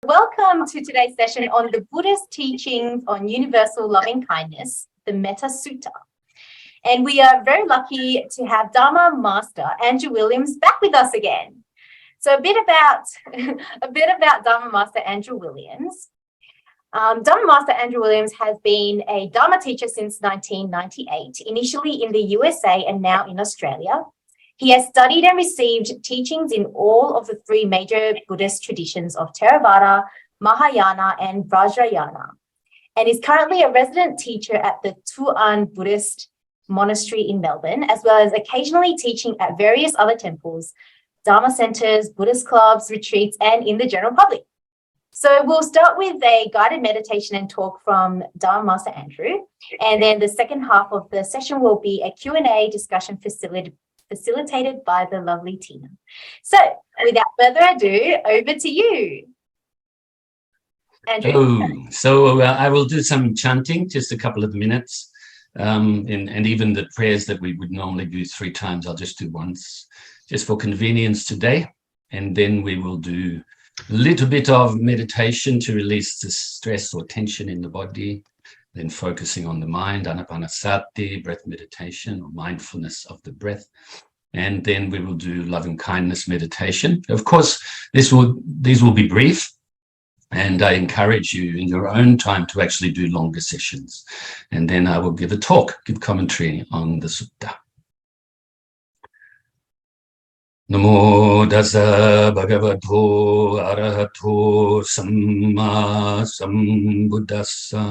Welcome to today's session on the Buddhist teachings on universal loving kindness, the Metta Sutta. And we are very lucky to have Dharma Master Andrew Williams back with us again. So a bit about Dharma Master Andrew Williams. Dharma Master Andrew Williams has been a Dharma teacher since 1998, initially in the USA and now in Australia. He has studied and received teachings in all of the three major Buddhist traditions of Theravada, Mahayana, and Vajrayana, and is currently a resident teacher at the Tuan Buddhist Monastery in Melbourne, as well as occasionally teaching at various other temples, Dharma centres, Buddhist clubs, retreats, and in the general public. So we'll start with a guided meditation and talk from Dharma Master Andrew, and then the second half of the session will be a Q&A discussion facilitated by the lovely Tina. So without further ado, over to you, Andrew. I will do some chanting, just a couple of minutes, and even the prayers that we would normally do 3 times, I'll just do once, just for convenience today. And then we will do a little bit of meditation to release the stress or tension in the body, then focusing on the mind, anapanasati, breath meditation or mindfulness of the breath. And then we will do loving kindness meditation. Of course, these will be brief, and I encourage you in your own time to actually do longer sessions. And then I will give commentary on the sutta. Namo tassa bhagavato arahato samma sambuddhassa.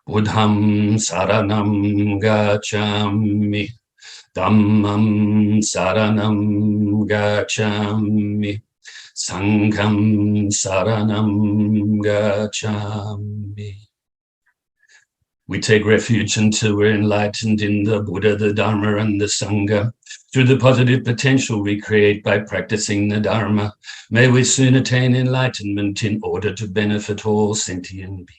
Buddham saranam gacchami. Dhammam saranam gacchami. Sangham saranam gacchami. We take refuge until we're enlightened in the Buddha, the Dharma, and the Sangha. Through the positive potential we create by practicing the Dharma, may we soon attain enlightenment in order to benefit all sentient beings.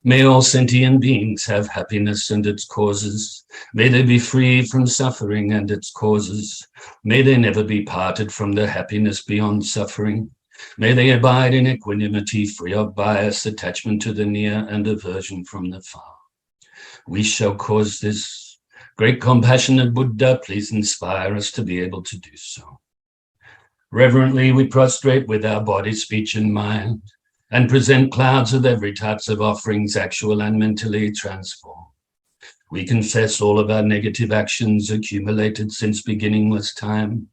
May all sentient beings have happiness and its causes. May they be free from suffering and its causes. May they never be parted from the happiness beyond suffering. May they abide in equanimity, free of bias, attachment to the near, and aversion from the far. We shall cause this. Great compassionate Buddha, please inspire us to be able to do so. Reverently, we prostrate with our body, speech, and mind, and present clouds of every types of offerings, actual and mentally transformed. We confess all of our negative actions accumulated since beginningless time,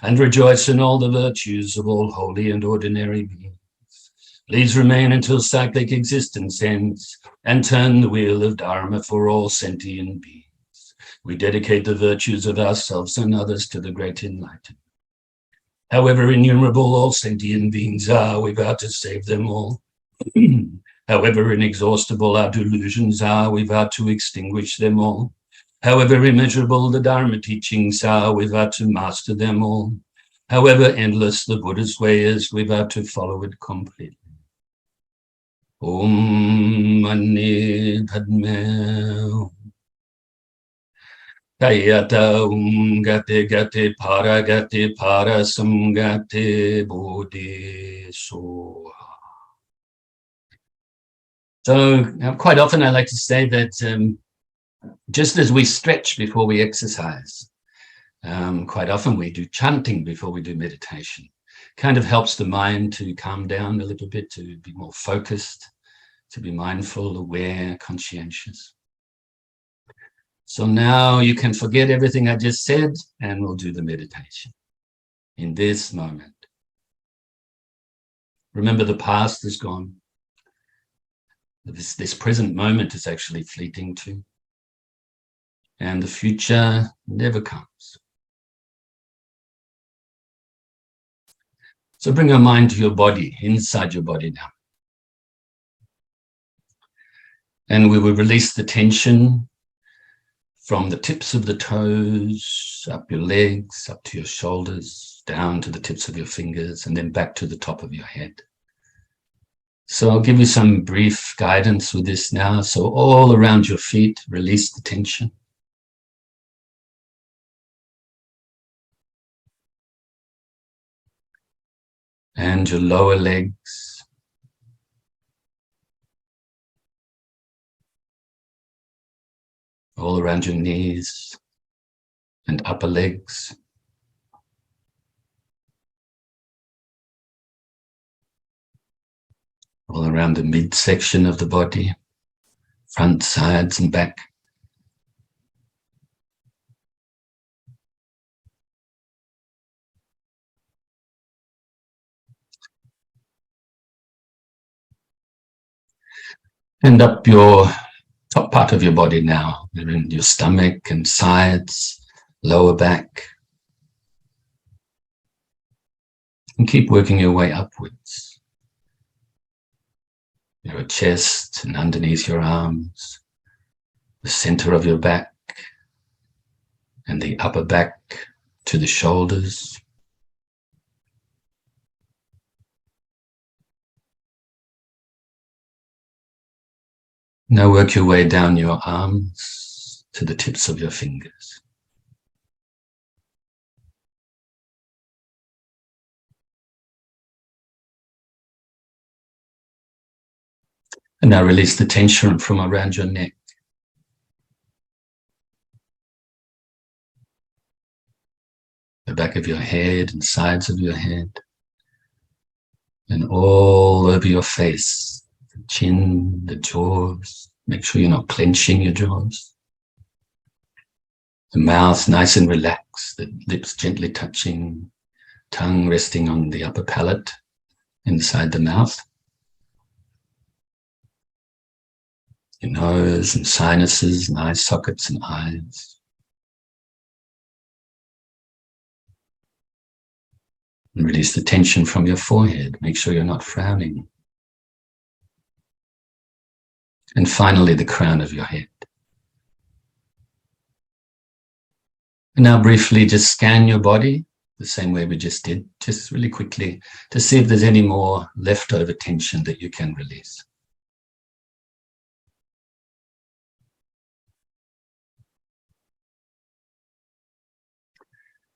and rejoice in all the virtues of all holy and ordinary beings. Please remain until cyclic existence ends, and turn the wheel of Dharma for all sentient beings. We dedicate the virtues of ourselves and others to the great enlightenment. However innumerable all sentient beings are, we vow to save them all. However inexhaustible our delusions are, we vow to extinguish them all. However immeasurable the Dharma teachings are, we vow to master them all. However endless the Buddha's way is, we vow to follow it completely. Om Mani Padme Kayata Gate Gate Para Gate Para Samgate Bodhi Soha. So quite often I like to say that just as we stretch before we exercise, quite often we do chanting before we do meditation. Kind of helps the mind to calm down a little bit, to be more focused, to be mindful, aware, conscientious. So now you can forget everything I just said, and we'll do the meditation in this moment. Remember, the past is gone. This present moment is actually fleeting too. And the future never comes. So bring your mind to your body, inside your body now. And we will release the tension from the tips of the toes, up your legs, up to your shoulders, down to the tips of your fingers, and then back to the top of your head. So I'll give you some brief guidance with this now. So all around your feet, release the tension. and your lower legs, all around your knees and upper legs. All around the midsection of the body, front, sides, and back. And up your top part of your body now, in your stomach and sides, lower back. And keep working your way upwards. Your chest and underneath your arms, the center of your back, and the upper back to the shoulders. Now work your way down your arms to the tips of your fingers. And now release the tension from around your neck. The back of your head and sides of your head. And all over your face. The chin, the jaws. Make sure you're not clenching your jaws. The mouth nice and relaxed. The lips gently touching. Tongue resting on the upper palate inside the mouth. Your nose and sinuses and eye sockets and eyes. And release the tension from your forehead. Make sure you're not frowning. And finally, the crown of your head. And now briefly, just scan your body the same way we just did, just really quickly, to see if there's any more leftover tension that you can release.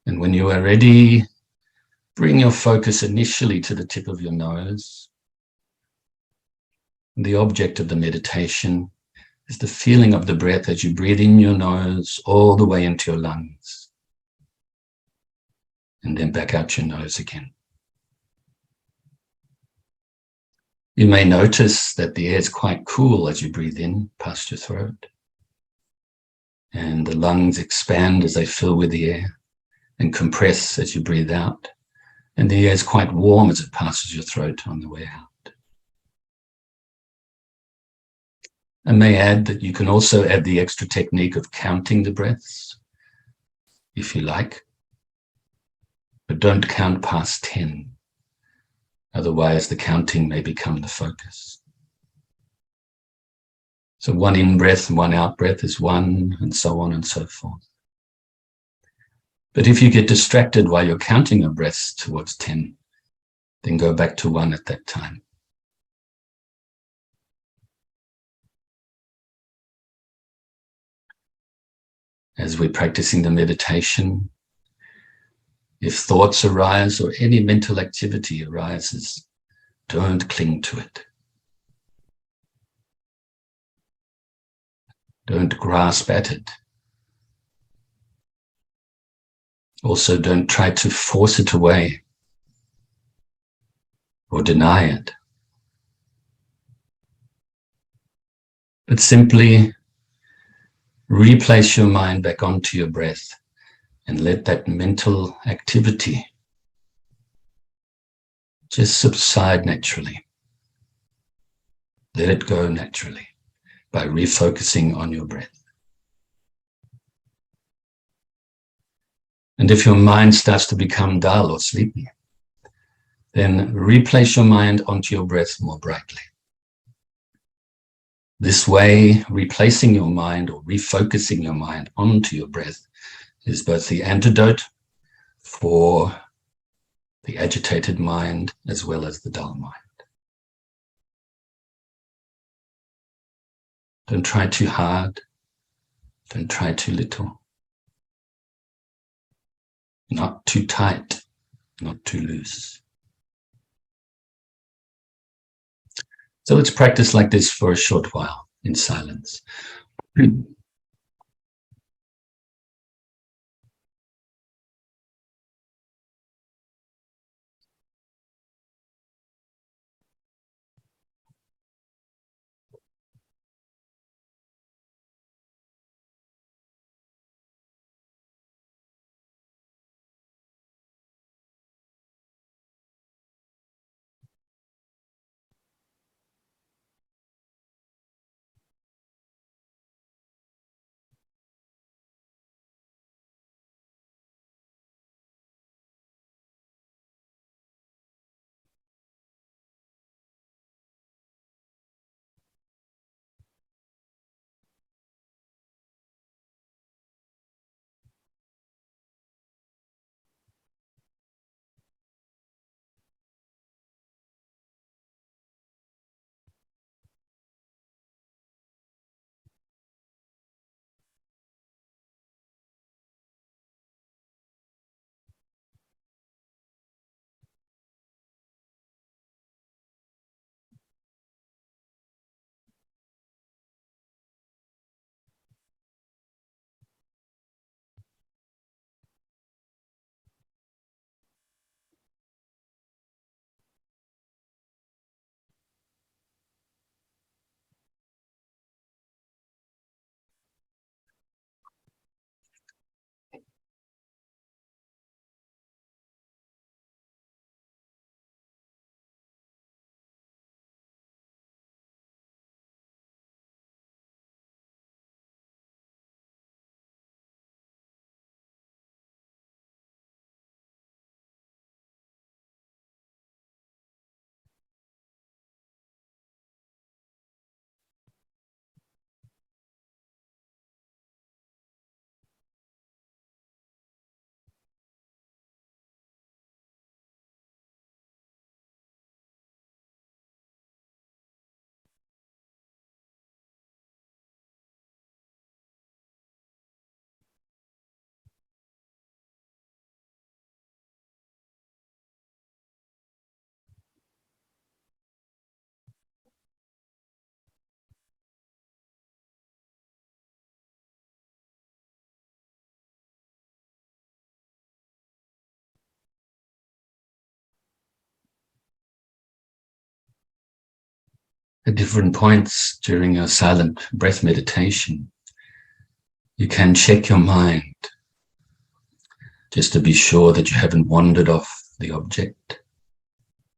And when you are ready, bring your focus initially to the tip of your nose. The object of the meditation is the feeling of the breath as you breathe in your nose all the way into your lungs. And then back out your nose again. You may notice that the air is quite cool as you breathe in past your throat. And the lungs expand as they fill with the air and compress as you breathe out. And the air is quite warm as it passes your throat on the way out. I may add that you can also add the extra technique of counting the breaths, if you like. But don't count past 10. Otherwise, the counting may become the focus. So one in-breath and one out-breath is 1, and so on and so forth. But if you get distracted while you're counting your breaths towards 10, then go back to 1 at that time. As we're practicing the meditation, if thoughts arise or any mental activity arises, don't cling to it. Don't grasp at it. Also, don't try to force it away or deny it. But simply replace your mind back onto your breath and let that mental activity just subside naturally. Let it go naturally by refocusing on your breath. And if your mind starts to become dull or sleepy, then replace your mind onto your breath more brightly. This way, replacing your mind or refocusing your mind onto your breath is both the antidote for the agitated mind as well as the dull mind. Don't try too hard. Don't try too little. Not too tight, not too loose. So let's practice like this for a short while in silence. At different points during a silent breath meditation, you can check your mind just to be sure that you haven't wandered off the object,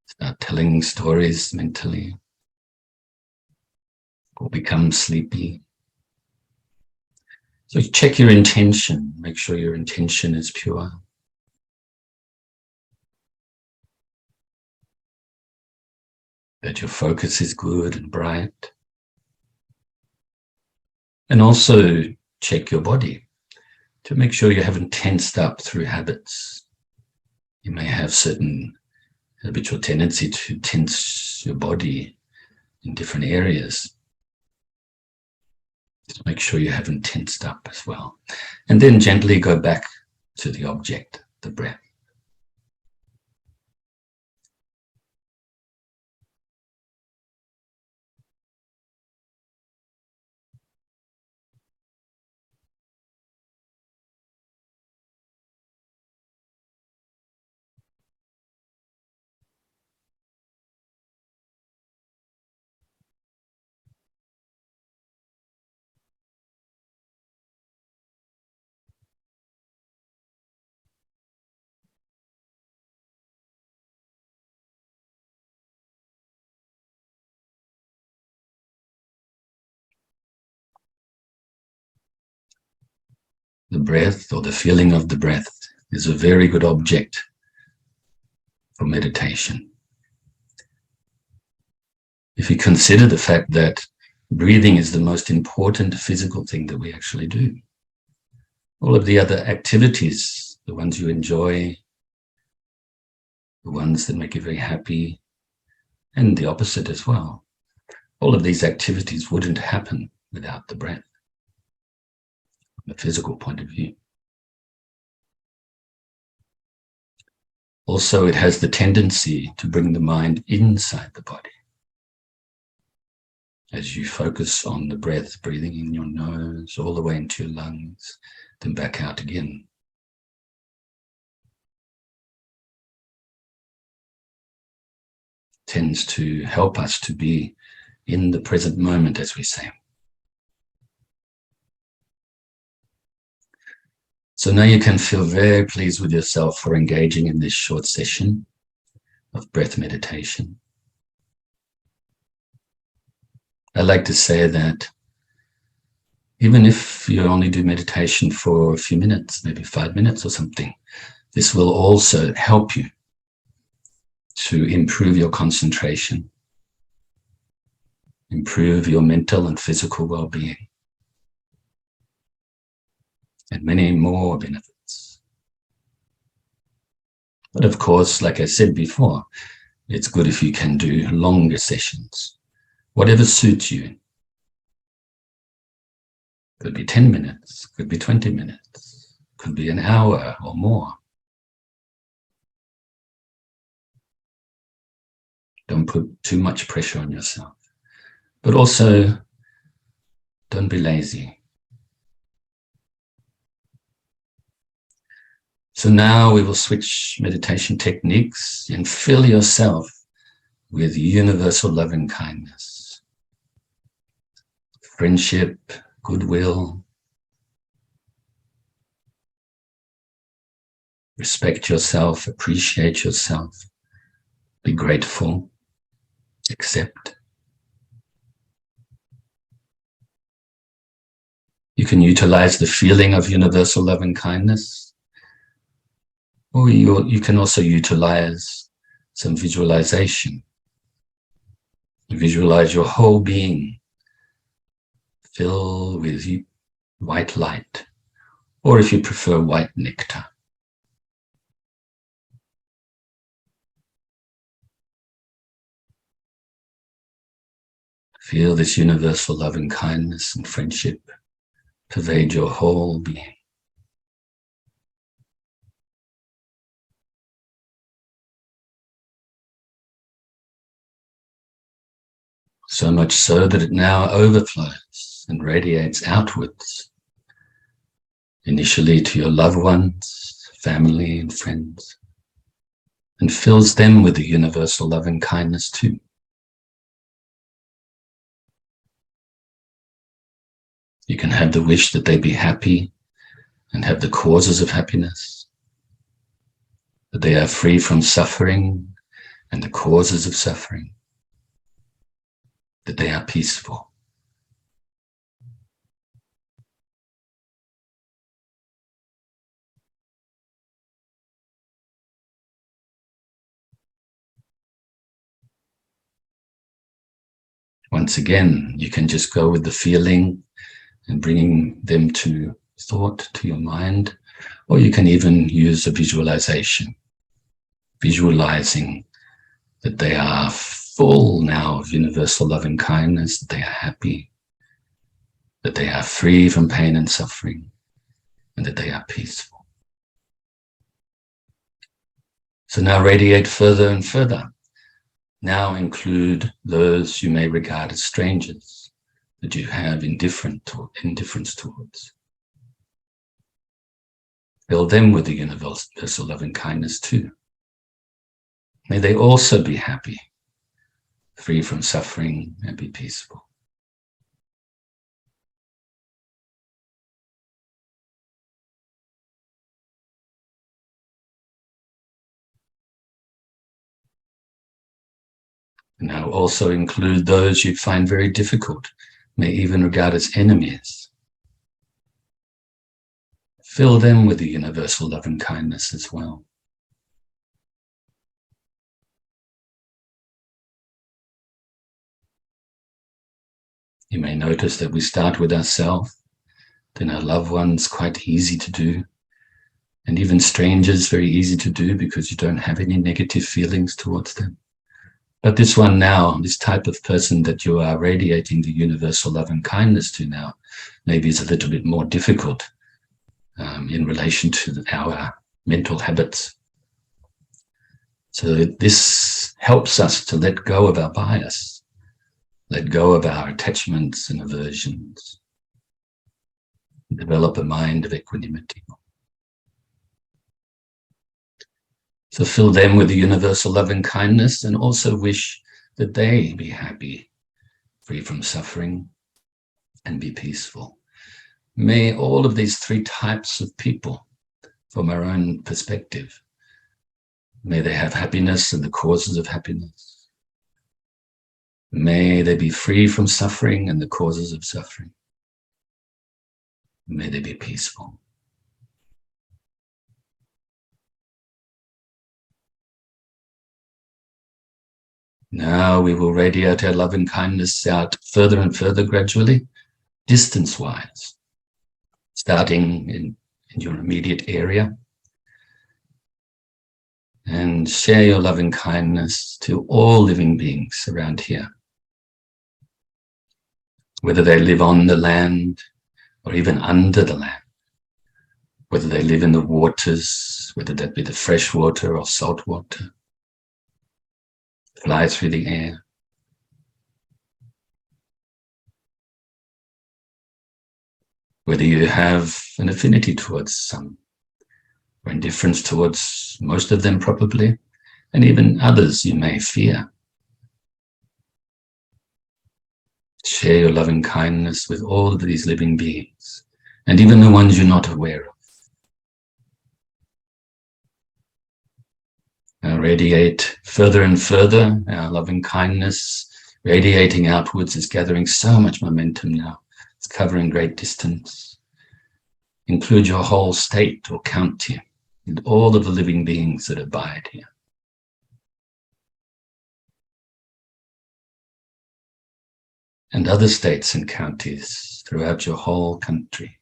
start telling stories mentally, or become sleepy. So check your intention, make sure your intention is pure. That your focus is good and bright. And also check your body to make sure you haven't tensed up through habits. You may have certain habitual tendency to tense your body in different areas. Just make sure you haven't tensed up as well. And then gently go back to the object, the breath. The breath, or the feeling of the breath, is a very good object for meditation. If you consider the fact that breathing is the most important physical thing that we actually do, all of the other activities, the ones you enjoy, the ones that make you very happy, and the opposite as well, all of these activities wouldn't happen without the breath, from a physical point of view. Also, it has the tendency to bring the mind inside the body. as you focus on the breath, breathing in your nose all the way into your lungs, then back out again. Tends to help us to be in the present moment, as we say. So now you can feel very pleased with yourself for engaging in this short session of breath meditation. I like to say that even if you only do meditation for a few minutes, maybe 5 minutes or something, this will also help you to improve your concentration, improve your mental and physical well-being, and many more benefits. But of course, like I said before, it's good if you can do longer sessions, whatever suits you. Could be 10 minutes, could be 20 minutes, could be an hour or more. Don't put too much pressure on yourself, but also don't be lazy. So now we will switch meditation techniques and fill yourself with universal loving kindness, friendship, goodwill. Respect yourself, appreciate yourself, be grateful, accept. You can utilize the feeling of universal loving kindness, or you can also utilize some visualization. Visualize your whole being filled with white light, or if you prefer, white nectar. Feel this universal loving kindness and friendship pervade your whole being. So much so that it now overflows and radiates outwards, initially to your loved ones, family and friends, and fills them with the universal loving kindness too. You can have the wish that they be happy and have the causes of happiness, that they are free from suffering and the causes of suffering, that they are peaceful. Once again, you can just go with the feeling and bringing them to thought, to your mind, or you can even use a visualization, visualizing that they are full now of universal loving kindness, that they are happy, that they are free from pain and suffering, and that they are peaceful. So now radiate further and further. Now include those you may regard as strangers that you have indifference towards. Fill them with the universal loving kindness too. May they also be happy, free from suffering, and be peaceful. Now also include those you find very difficult, may even regard as enemies. Fill them with the universal loving kindness as well. You may notice that we start with ourselves, then our loved ones, quite easy to do, and even strangers, very easy to do because you don't have any negative feelings towards them. But this one now, this type of person that you are radiating the universal love and kindness to now, maybe is a little bit more difficult in relation to our mental habits. So this helps us to let go of our bias let go of our attachments and aversions, develop a mind of equanimity. So fill them with the universal loving kindness and also wish that they be happy, free from suffering, and be peaceful. May all of these three types of people, from our own perspective, may they have happiness and the causes of happiness. May they be free from suffering and the causes of suffering. May they be peaceful. Now we will radiate our loving kindness out further and further gradually, distance-wise, starting in your immediate area. And share your loving kindness to all living beings around here, whether they live on the land or even under the land, whether they live in the waters, whether that be the fresh water or salt water, fly through the air. Whether you have an affinity towards some, or indifference towards most of them probably, and even others you may fear. Share your loving kindness with all of these living beings, and even the ones you're not aware of. Now radiate further and further. Our loving kindness radiating outwards is gathering so much momentum now. It's covering great distance. Include your whole state or county and all of the living beings that abide here. And other states and counties throughout your whole country.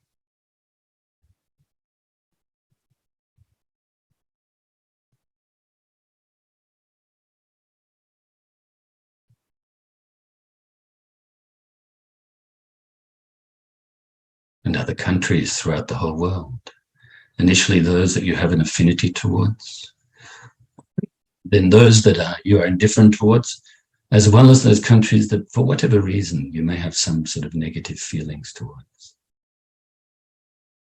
And other countries throughout the whole world. Initially those that you have an affinity towards, then those that you are indifferent towards, as well as those countries that for whatever reason you may have some sort of negative feelings towards.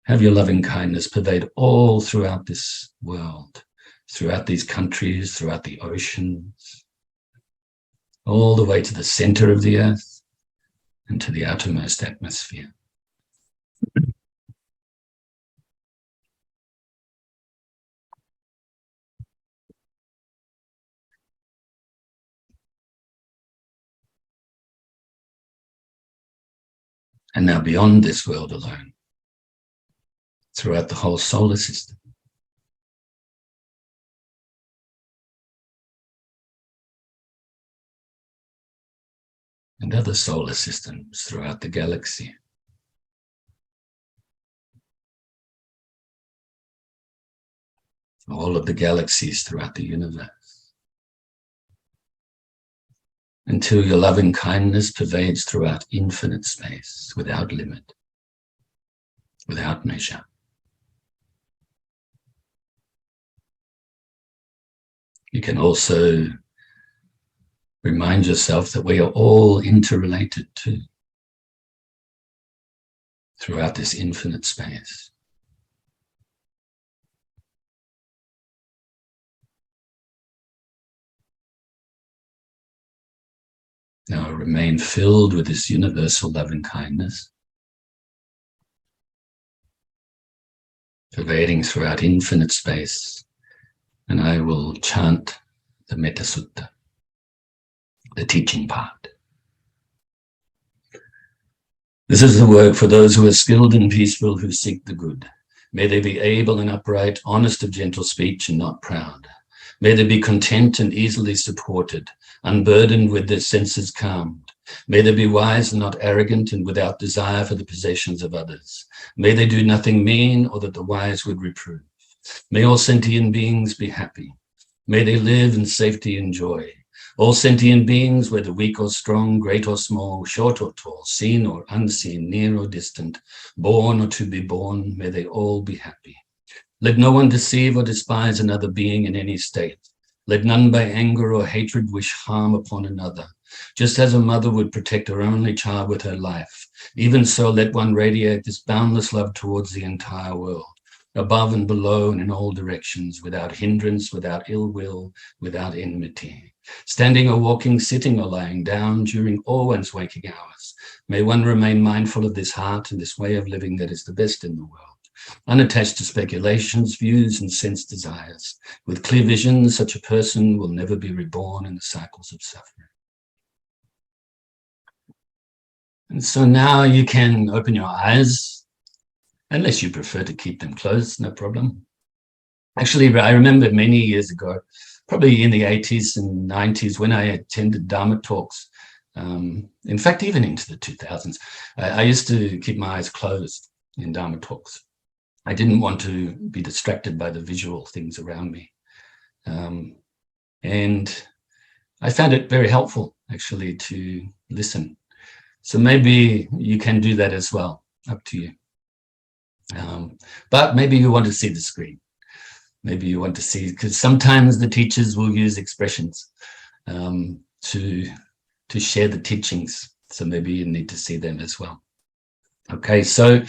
Have your loving kindness pervade all throughout this world, throughout these countries, throughout the oceans, all the way to the center of the earth and to the outermost atmosphere. And now beyond this world alone, throughout the whole solar system. And other solar systems throughout the galaxy. All of the galaxies throughout the universe. Until your loving kindness pervades throughout infinite space, without limit, without measure. You can also remind yourself that we are all interrelated too, throughout this infinite space. Now remain filled with this universal loving kindness, pervading throughout infinite space, and I will chant the Metta Sutta, the teaching part. This is the work for those who are skilled and peaceful, who seek the good. May they be able and upright, honest of gentle speech and not proud. May they be content and easily supported, unburdened with their senses calmed. May they be wise and not arrogant and without desire for the possessions of others. May they do nothing mean or that the wise would reprove. May all sentient beings be happy. May they live in safety and joy. All sentient beings, whether weak or strong, great or small, short or tall, seen or unseen, near or distant, born or to be born, may they all be happy. Let no one deceive or despise another being in any state. Let none by anger or hatred wish harm upon another. just as a mother would protect her only child with her life. Even so, let one radiate this boundless love towards the entire world, above and below and in all directions, without hindrance, without ill will, without enmity. Standing or walking, sitting or lying down during all one's waking hours, may one remain mindful of this heart and this way of living that is the best in the world, unattached to speculations, views, and sense desires. With clear vision, such a person will never be reborn in the cycles of suffering. And so now you can open your eyes, unless you prefer to keep them closed, no problem. Actually, I remember many years ago, probably in the 80s and 90s, when I attended Dharma talks, in fact, even into the 2000s, I used to keep my eyes closed in Dharma talks. I didn't want to be distracted by the visual things around me. And I found it very helpful, actually, to listen. So maybe you can do that as well, up to you. But maybe you want to see the screen. Maybe you want to see, because sometimes the teachers will use expressions to share the teachings. So maybe you need to see them as well. Okay, so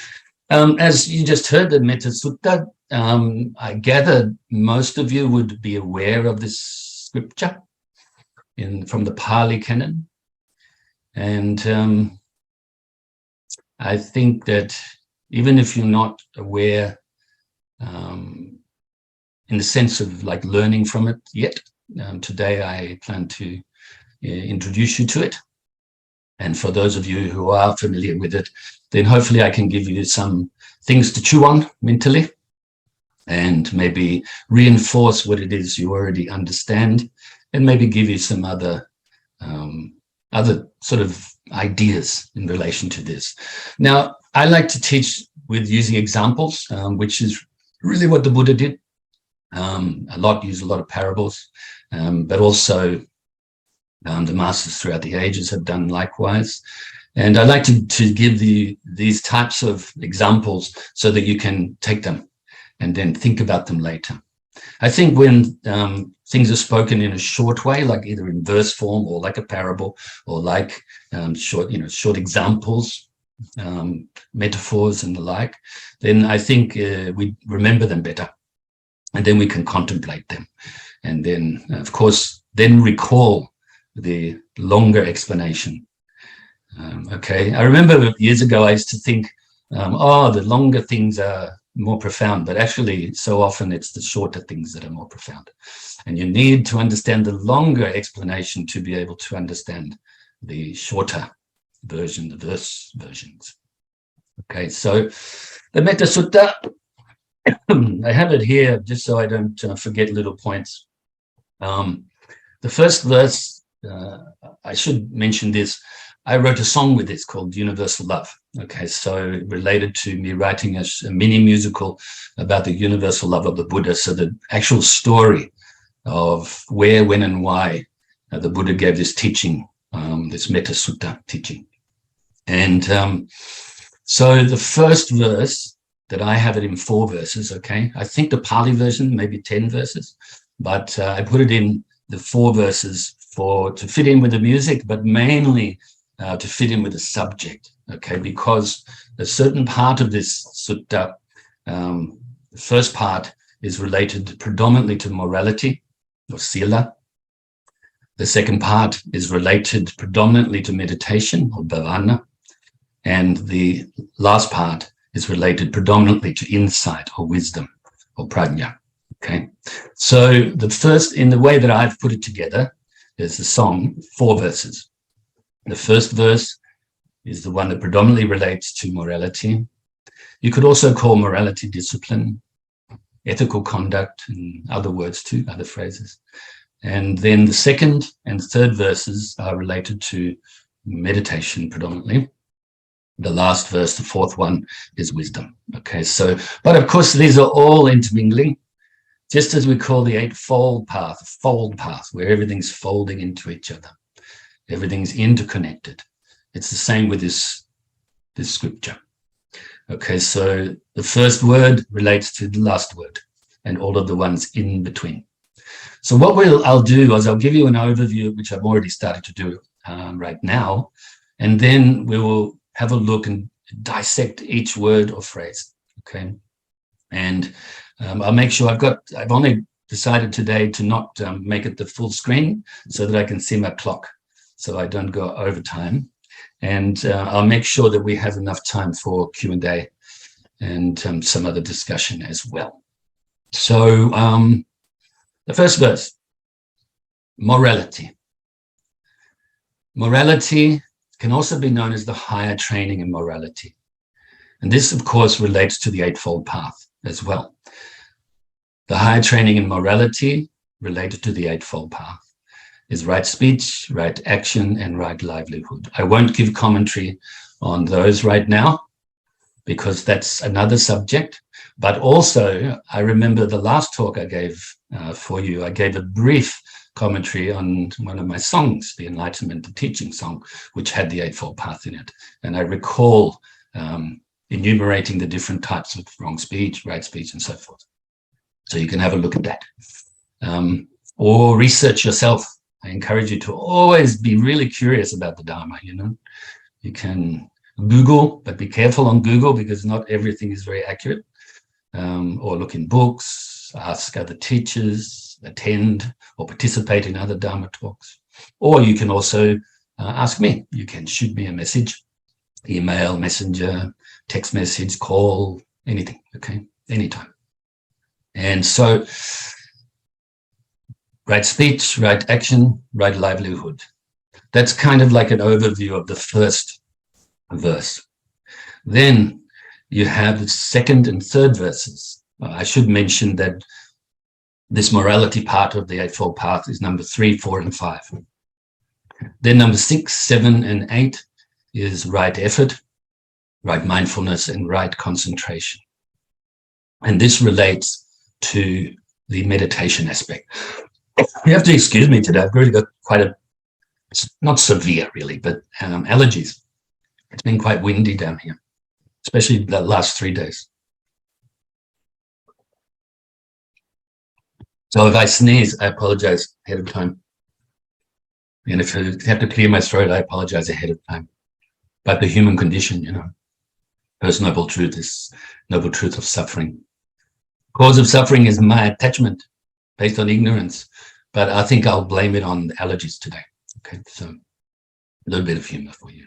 as you just heard the Metta Sutta, I gather most of you would be aware of this scripture from the Pali Canon. And I think that even if you're not aware in the sense of like learning from it yet, today I plan to introduce you to it. And for those of you who are familiar with it, then hopefully I can give you some things to chew on mentally and maybe reinforce what it is you already understand, and maybe give you some other sort of ideas in relation to this. Now, I like to teach with using examples, which is really what the Buddha did. Use a lot of parables, but also the masters throughout the ages have done likewise. And I like to give these types of examples so that you can take them and then think about them later. I think when things are spoken in a short way, like either in verse form or like a parable, or like short examples, metaphors and the like, then I think we remember them better, and then we can contemplate them, and then of course then recall the longer explanation. Okay, I remember years ago I used to think, the longer things are more profound, but actually so often it's the shorter things that are more profound. And you need to understand the longer explanation to be able to understand the shorter version, the verse versions. Okay, so the Metta Sutta, I have it here just so I don't forget little points. The first verse, I should mention this, I wrote a song with this called Universal Love. Okay, so related to me writing a mini musical about the universal love of the Buddha. So the actual story of where, when, and why the Buddha gave this teaching, this Metta Sutta teaching. And so the first verse that I have it in 4 verses, okay? I think the Pali version, maybe 10 verses, but I put it in the 4 verses to fit in with the music, but mainly to fit in with the subject, okay? Because a certain part of this sutta, the first part is related predominantly to morality, or sila. The second part is related predominantly to meditation, or bhavana. And the last part is related predominantly to insight, or wisdom, or prajna, okay? So the first, in the way that I've put it together, there's a song, 4 verses. The first verse is the one that predominantly relates to morality. You could also call morality discipline, ethical conduct, and other words too, other phrases. And then the second and third verses are related to meditation predominantly. The last verse, the 4th one, is wisdom. Okay, so, but of course, these are all intermingling, just as we call the Eightfold Path, a fold path, where everything's folding into each other. Everything's interconnected. It's the same with this scripture. Okay, so the first word relates to the last word and all of the ones in between. So what I'll do is I'll give you an overview, which I've already started to do right now, and then we will have a look and dissect each word or phrase. Okay, and I'll make sure I've only decided today to not make it the full screen so that I can see my clock, so I don't go over time. And I'll make sure that we have enough time for Q&A and some other discussion as well. So the first verse, morality. Morality can also be known as the higher training in morality. And this, of course, relates to the Eightfold Path as well. The higher training in morality related to the Eightfold Path is right speech, right action, and right livelihood. I won't give commentary on those right now because that's another subject. But also, I remember the last talk I gave for you, I gave a brief commentary on one of my songs, the Enlightenment, the teaching song, which had the Eightfold Path in it. And I recall enumerating the different types of wrong speech, right speech, and so forth. So you can have a look at that. Or research yourself. I encourage you to always be really curious about the Dharma, you know. You can Google, but be careful on Google because not everything is very accurate. Or look in books, ask other teachers, attend or participate in other Dharma talks. Or you can also ask me. You can shoot me a message, email, messenger, text message, call, anything, okay, anytime. And so, right speech, right action, right livelihood. That's kind of like an overview of the first verse. Then you have the second and third verses. I should mention that this morality part of the Eightfold Path is number 3, 4, and 5. Then number 6, 7, and 8 is right effort, right mindfulness, and right concentration. And this relates to the meditation aspect. You have to excuse me today. I've really got quite it's not severe really, but allergies. It's been quite windy down here, especially the last 3 days. So if I sneeze, I apologize ahead of time. And if I have to clear my throat, I apologize ahead of time. But the human condition, you know, First Noble Truth is Noble Truth of suffering. Cause of suffering is my attachment based on ignorance, but I think I'll blame it on allergies today. Okay, so a little bit of humor for you.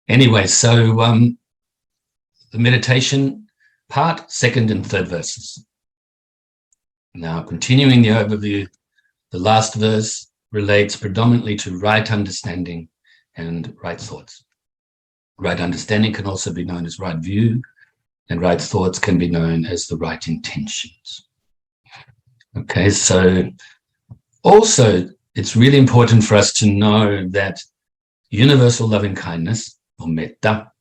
Anyway, so the meditation part, second and third verses. Now, continuing the overview, the last verse relates predominantly to right understanding and right thoughts. Right understanding can also be known as right view, and right thoughts can be known as the right intentions. Okay, so also it's really important for us to know that universal loving kindness, or metta,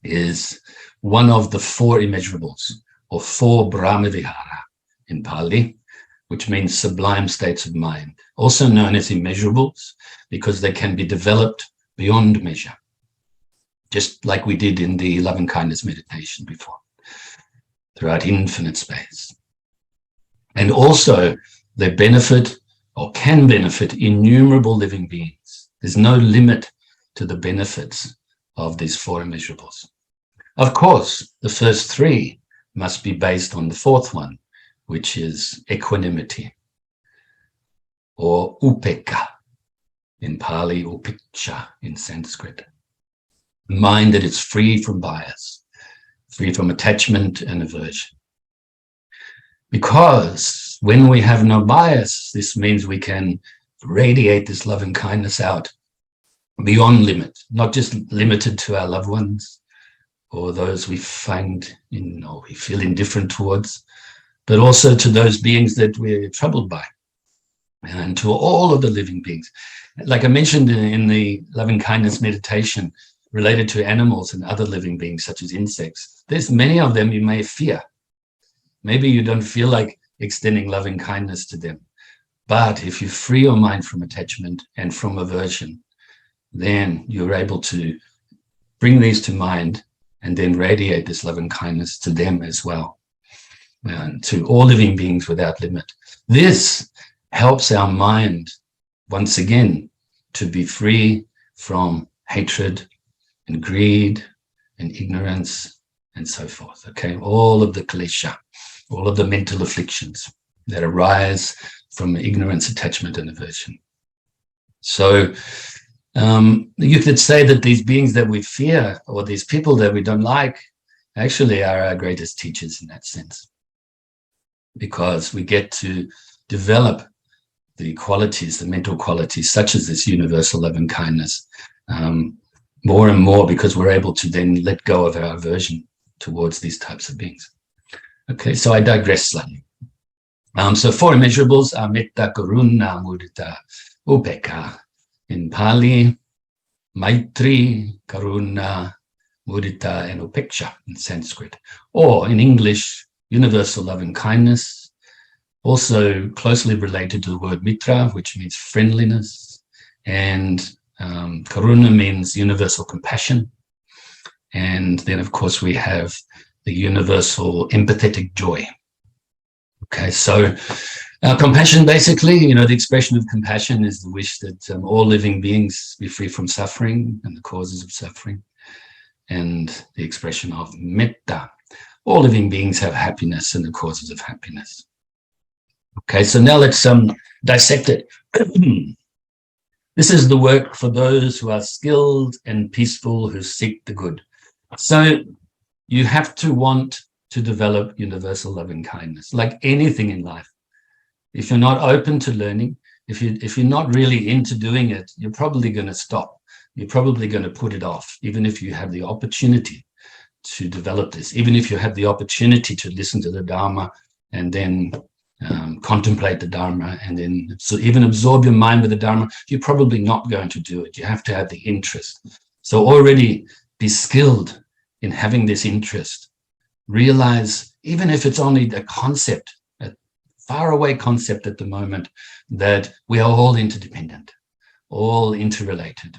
is one of the 4 immeasurables, or 4 Brahmavihara in Pali, which means sublime states of mind, also known as immeasurables because they can be developed beyond measure, just like we did in the loving kindness meditation before, throughout infinite space. And also they benefit or can benefit innumerable living beings. There's no limit to the benefits of these 4 immeasurables. Of course, the first 3 must be based on the 4th one, which is equanimity, or upekkha in Pali, upeksha in Sanskrit. Mind that is free from bias, free from attachment and aversion. Because when we have no bias, this means we can radiate this loving kindness out beyond limit, not just limited to our loved ones or those we find or we feel indifferent towards, but also to those beings that we're troubled by, and to all of the living beings. Like I mentioned in the loving kindness meditation related to animals and other living beings such as insects, there's many of them you may fear. Maybe you don't feel like extending loving kindness to them, but if you free your mind from attachment and from aversion, then you're able to bring these to mind and then radiate this loving kindness to them as well, and to all living beings without limit. This helps our mind, once again, to be free from hatred and greed and ignorance and so forth. Okay, all of the klesha, all of the mental afflictions that arise from ignorance, attachment, and aversion. So you could say that these beings that we fear, or these people that we don't like, actually are our greatest teachers in that sense, because we get to develop the qualities, the mental qualities, such as this universal love and kindness, more and more, because we're able to then let go of our aversion towards these types of beings. Okay, so I digress slightly. So 4 immeasurables are metta, karuna, mudita, upekkha. In Pali, maitri, karuna, mudita, and upekkha in Sanskrit. Or in English, universal love and kindness, also closely related to the word mitra, which means friendliness, and karuna means universal compassion. And then, of course, we have the universal empathetic joy. Okay, so compassion, basically, the expression of compassion is the wish that all living beings be free from suffering and the causes of suffering. And the expression of metta, all living beings have happiness and the causes of happiness. Okay, so now let's dissect it. This is the work for those who are skilled and peaceful, who seek the good. So you have to want to develop universal love and kindness, like anything in life. If you're not open to learning, if you're not really into doing it, you're probably going to stop. You're probably going to put it off, even if you have the opportunity to develop this, even if you have the opportunity to listen to the Dharma and then contemplate the Dharma and then so even absorb your mind with the Dharma, you're probably not going to do it. You have to have the interest. So already be skilled in having this interest. Realize, even if it's only a concept, a faraway concept at the moment, that we are all interdependent, all interrelated,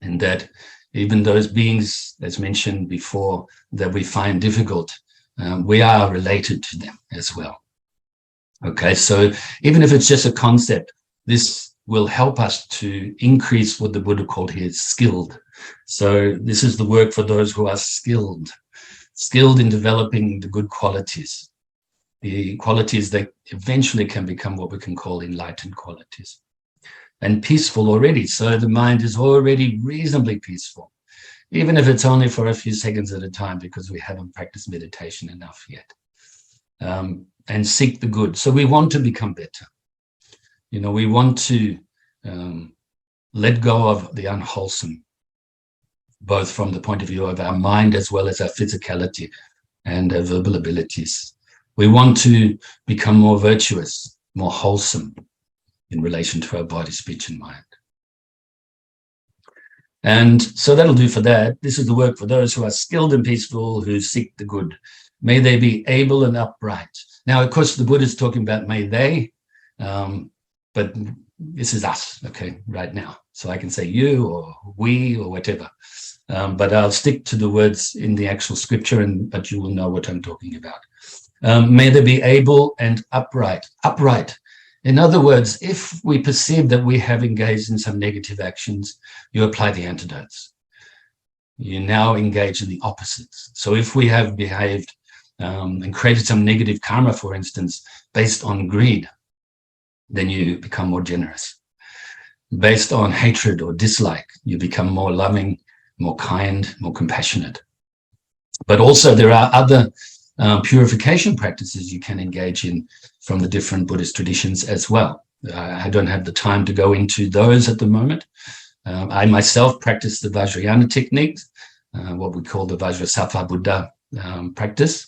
and that even those beings, as mentioned before, that we find difficult, we are related to them as well. Okay, so even if it's just a concept, this will help us to increase what the Buddha called here skilled. So this is the work for those who are skilled in developing the good qualities, the qualities that eventually can become what we can call enlightened qualities. And peaceful already, so the mind is already reasonably peaceful, even if it's only for a few seconds at a time, because we haven't practiced meditation enough yet. And seek the good. So we want to become better. We want to let go of the unwholesome, both from the point of view of our mind as well as our physicality and our verbal abilities. We want to become more virtuous, more wholesome in relation to our body, speech, and mind. And so that'll do for that. This is the work for those who are skilled and peaceful, who seek the good. May they be able and upright. Now, of course, the Buddha is talking about may they, but this is us, okay, right now. So I can say you or we or whatever, but I'll stick to the words in the actual scripture, but you will know what I'm talking about. May they be able and upright. Upright. In other words, if we perceive that we have engaged in some negative actions, you apply the antidotes. You now engage in the opposites. So if we have behaved and created some negative karma, for instance, based on greed, then you become more generous. Based on hatred or dislike, you become more loving, more kind, more compassionate. But also there are other purification practices you can engage in from the different Buddhist traditions as well. I don't have the time to go into those at the moment. I myself practice the Vajrayana techniques, what we call the Vajrasattva Buddha practice.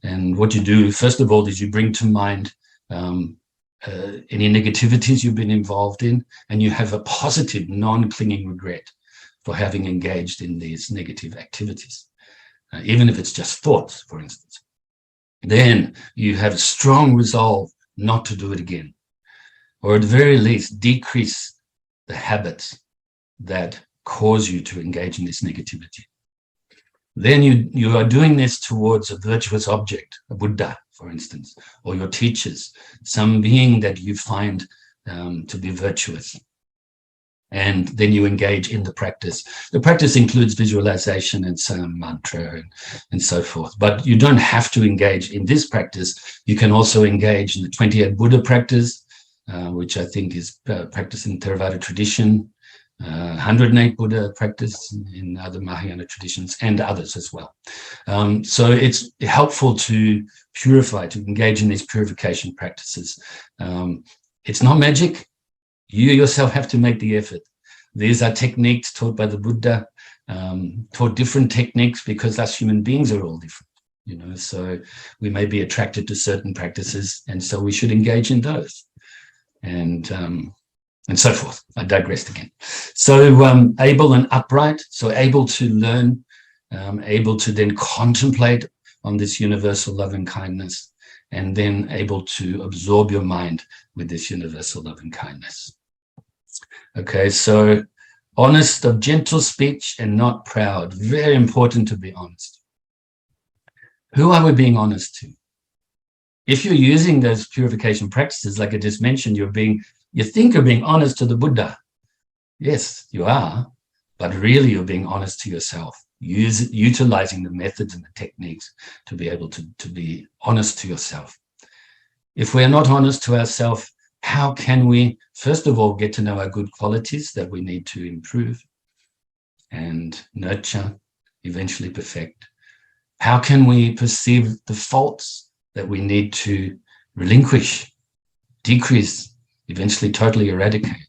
And what you do, first of all, is you bring to mind any negativities you've been involved in, and you have a positive, non-clinging regret for having engaged in these negative activities, even if it's just thoughts, for instance. Then you have a strong resolve not to do it again, or at the very least, decrease the habits that cause you to engage in this negativity. Then you are doing this towards a virtuous object, a Buddha, for instance, or your teachers, some being that you find to be virtuous. And then you engage in the practice. The practice includes visualization and some mantra and so forth. But you don't have to engage in this practice. You can also engage in the 28 Buddha practice, which I think is practiced in Theravada tradition, 108 Buddha practice in other Mahayana traditions, and others as well. So it's helpful to purify, to engage in these purification practices. It's not magic. You yourself have to make the effort. These are techniques taught by the Buddha, taught different techniques because us human beings are all different, you know, so we may be attracted to certain practices, and so we should engage in those, and so forth. I digressed again. So able and upright, so able to learn, able to then contemplate on this universal loving kindness, and then able to absorb your mind with this universal loving kindness. Okay, so honest, of gentle speech and not proud. Very important to be honest. Who are we being honest to? If you're using those purification practices, like I just mentioned, you think you're being honest to the Buddha. Yes, you are, but really you're being honest to yourself, utilizing the methods and the techniques to be able to be honest to yourself. If we're not honest to ourselves, how can we, first of all, get to know our good qualities that we need to improve and nurture, eventually perfect? How can we perceive the faults that we need to relinquish, decrease, eventually totally eradicate?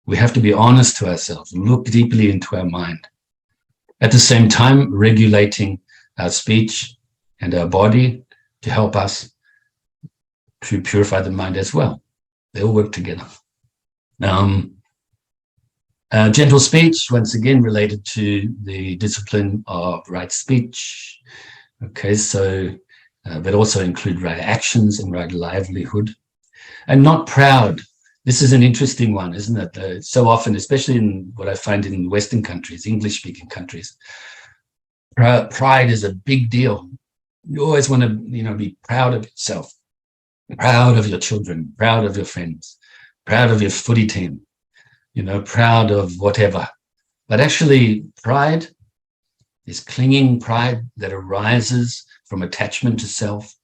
We have to be honest to ourselves, look deeply into our mind. At the same time, regulating our speech and our body to help us to purify the mind as well. They all work together. Gentle speech, once again, related to the discipline of right speech. Okay, so, but also include right actions and right livelihood. And not proud. This is an interesting one, isn't it? So often, especially in what I find in Western countries, English-speaking countries, pride is a big deal. You always want to, be proud of yourself. Proud of your children, proud of your friends, proud of your footy team, proud of whatever. But actually, pride is clinging pride that arises from attachment to self,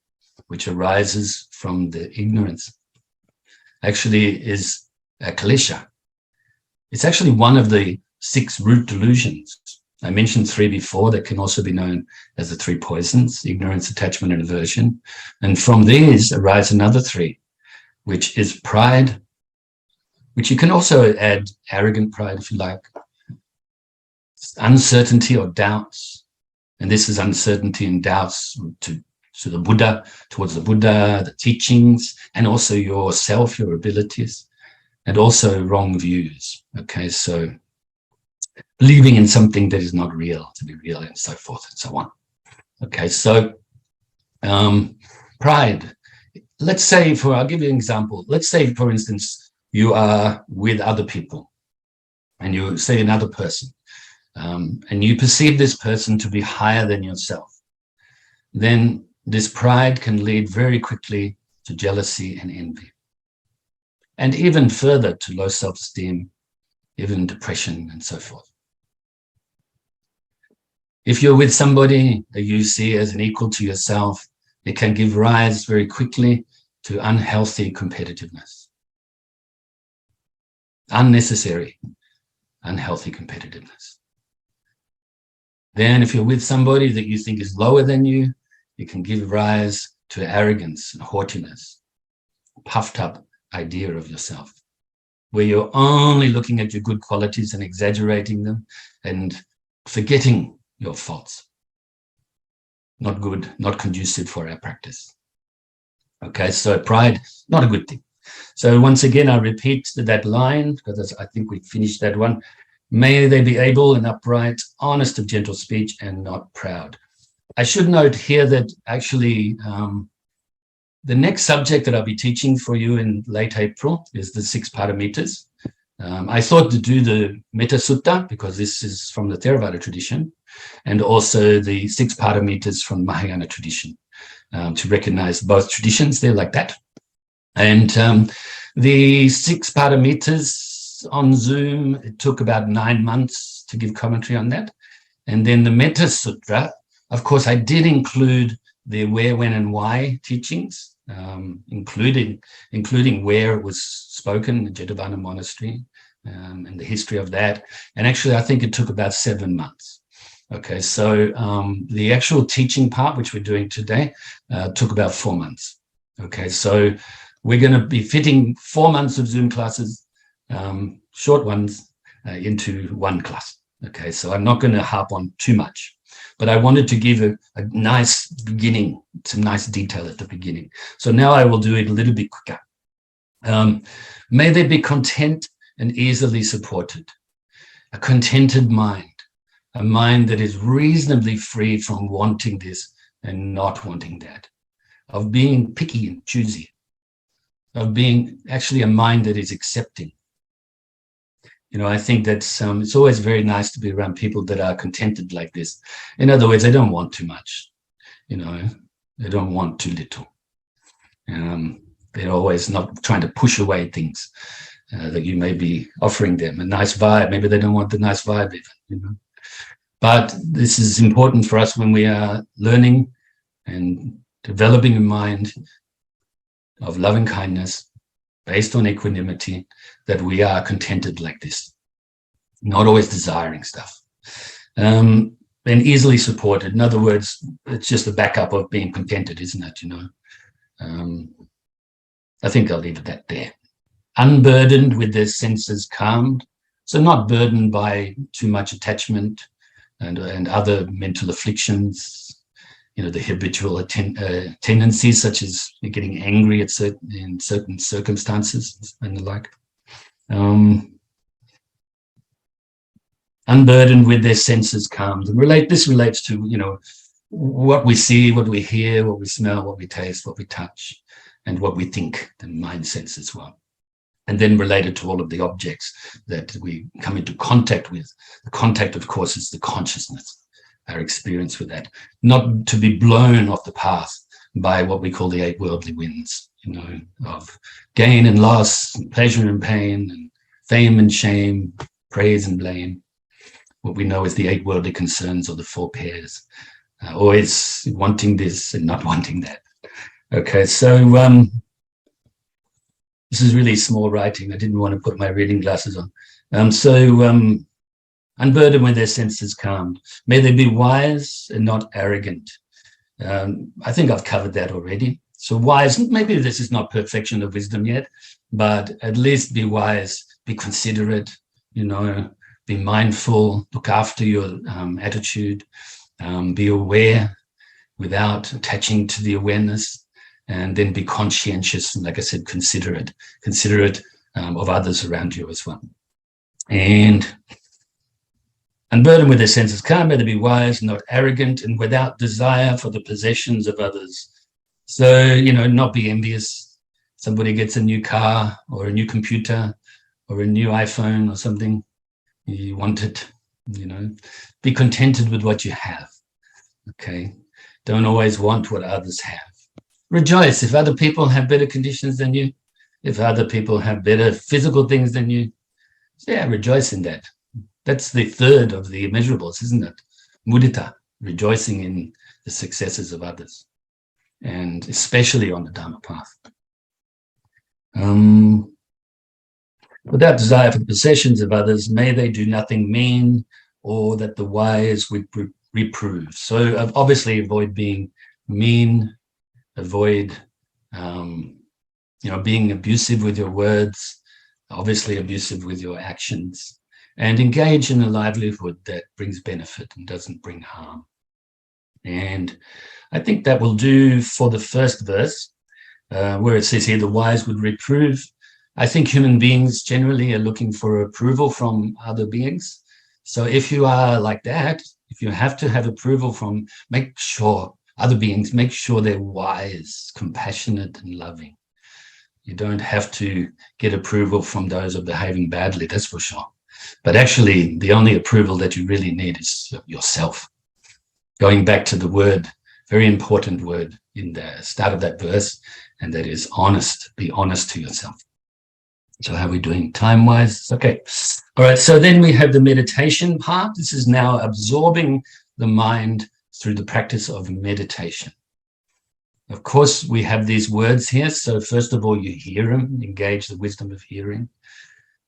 which arises from the ignorance. Actually is a klesha. It's actually one of the 6 root delusions. I mentioned 3 before that can also be known as the 3 poisons: ignorance, attachment, and aversion. And from these arise another 3, which is pride, which you can also add arrogant pride if you like, uncertainty or doubts. And this is uncertainty and doubts to the Buddha, towards the Buddha, the teachings, and also yourself, your abilities, and also wrong views. Okay, so believing in something that is not real to be real, and so forth and so on. Okay, so pride. Let's say, I'll give you an example. Let's say, for instance, you are with other people, and you say another person, and you perceive this person to be higher than yourself. Then this pride can lead very quickly to jealousy and envy, and even further to low self-esteem, even depression and so forth. If you're with somebody that you see as an equal to yourself, it can give rise very quickly to unhealthy competitiveness. Unnecessary, unhealthy competitiveness. Then if you're with somebody that you think is lower than you, it can give rise to arrogance and haughtiness, puffed up idea of yourself, where you're only looking at your good qualities and exaggerating them and forgetting your faults. Not good, not conducive for our practice. Okay, so pride, not a good thing. So once again, I repeat that line, because I think we finished that one. May they be able and upright, honest of gentle speech, and not proud. I should note here that actually the next subject that I'll be teaching for you in late April is the 6 paramitas. I thought to do the Metta Sutta, because this is from the Theravada tradition, and also the 6 paramitas from Mahayana tradition, to recognize both traditions. They're like that. And the 6 paramitas was on Zoom. It took about 9 months to give commentary on that. And then the Metta Sutra, of course, I did include the where, when, and why teachings, including where it was spoken, the Jetavana Monastery, and the history of that. And actually, I think it took about 7 months. Okay, so the actual teaching part, which we're doing today, took about 4 months. Okay, so we're going to be fitting 4 months of Zoom classes, short ones, into one class. Okay, so I'm not going to harp on too much, but I wanted to give a nice beginning, some nice detail at the beginning. So now I will do it a little bit quicker. May they be content and easily supported, a contented mind, a mind that is reasonably free from wanting this and not wanting that, of being picky and choosy, of being actually a mind that is accepting. You know, I think that's it's always very nice to be around people that are contented like this. In other words, they don't want too much. You know, they don't want too little. They're always not trying to push away things that you may be offering them. A nice vibe, maybe they don't want the nice vibe even, you know. But this is important for us when we are learning and developing a mind of loving kindness based on equanimity, that we are contented like this, not always desiring stuff. And easily supported. In other words, it's just a backup of being contented, isn't it? You know, I think I'll leave it at there. Unburdened with their senses calmed, so not burdened by too much attachment and other mental afflictions. You know, the habitual tendencies, such as getting angry at in certain circumstances and the like. Unburdened with their senses calmed. And this relates to, you know, what we see, what we hear, what we smell, what we taste, what we touch, and what we think, the mind sense as well. And then related to all of the objects that we come into contact with. The contact, of course, is the consciousness, our experience with that, not to be blown off the path by what we call the 8 worldly winds, you know, of gain and loss, and pleasure and pain, and fame and shame, praise and blame. What we know is the 8 worldly concerns, or the 4 pairs, always wanting this and not wanting that. Okay, so this is really small writing. I didn't want to put my reading glasses on. Unburdened when their senses calmed. May they be wise and not arrogant. I think I've covered that already. So wise, maybe this is not perfection of wisdom yet, but at least be wise, be considerate, you know, be mindful, look after your attitude, be aware without attaching to the awareness, and then be conscientious, and like I said, considerate of others around you as well. And unburdened with their senses calm, may they be wise, not arrogant, and without desire for the possessions of others. So, you know, not be envious. Somebody gets a new car or a new computer or a new iPhone or something. You want it, you know. Be contented with what you have, okay? Don't always want what others have. Rejoice if other people have better conditions than you, if other people have better physical things than you. So yeah, rejoice in that. That's the third of the immeasurables, isn't it? Mudita, rejoicing in the successes of others, and especially on the Dharma path. Without desire for the possessions of others, may they do nothing mean, or that the wise would reprove. So obviously avoid being mean, avoid being abusive with your words, obviously abusive with your actions, and engage in a livelihood that brings benefit and doesn't bring harm. And I think that will do for the first verse, where it says here, the wise would reprove. I think human beings generally are looking for approval from other beings. So if you are like that, if you have to have approval from, make sure other beings, make sure they're wise, compassionate, and loving. You don't have to get approval from those who are behaving badly, that's for sure. But actually, the only approval that you really need is yourself. Going back to the word, very important word in the start of that verse, and that is honest. Be honest to yourself. So how are we doing time-wise? Okay. All right. So then we have the meditation part. This is now absorbing the mind through the practice of meditation. Of course, we have these words here. So first of all, you hear them, engage the wisdom of hearing,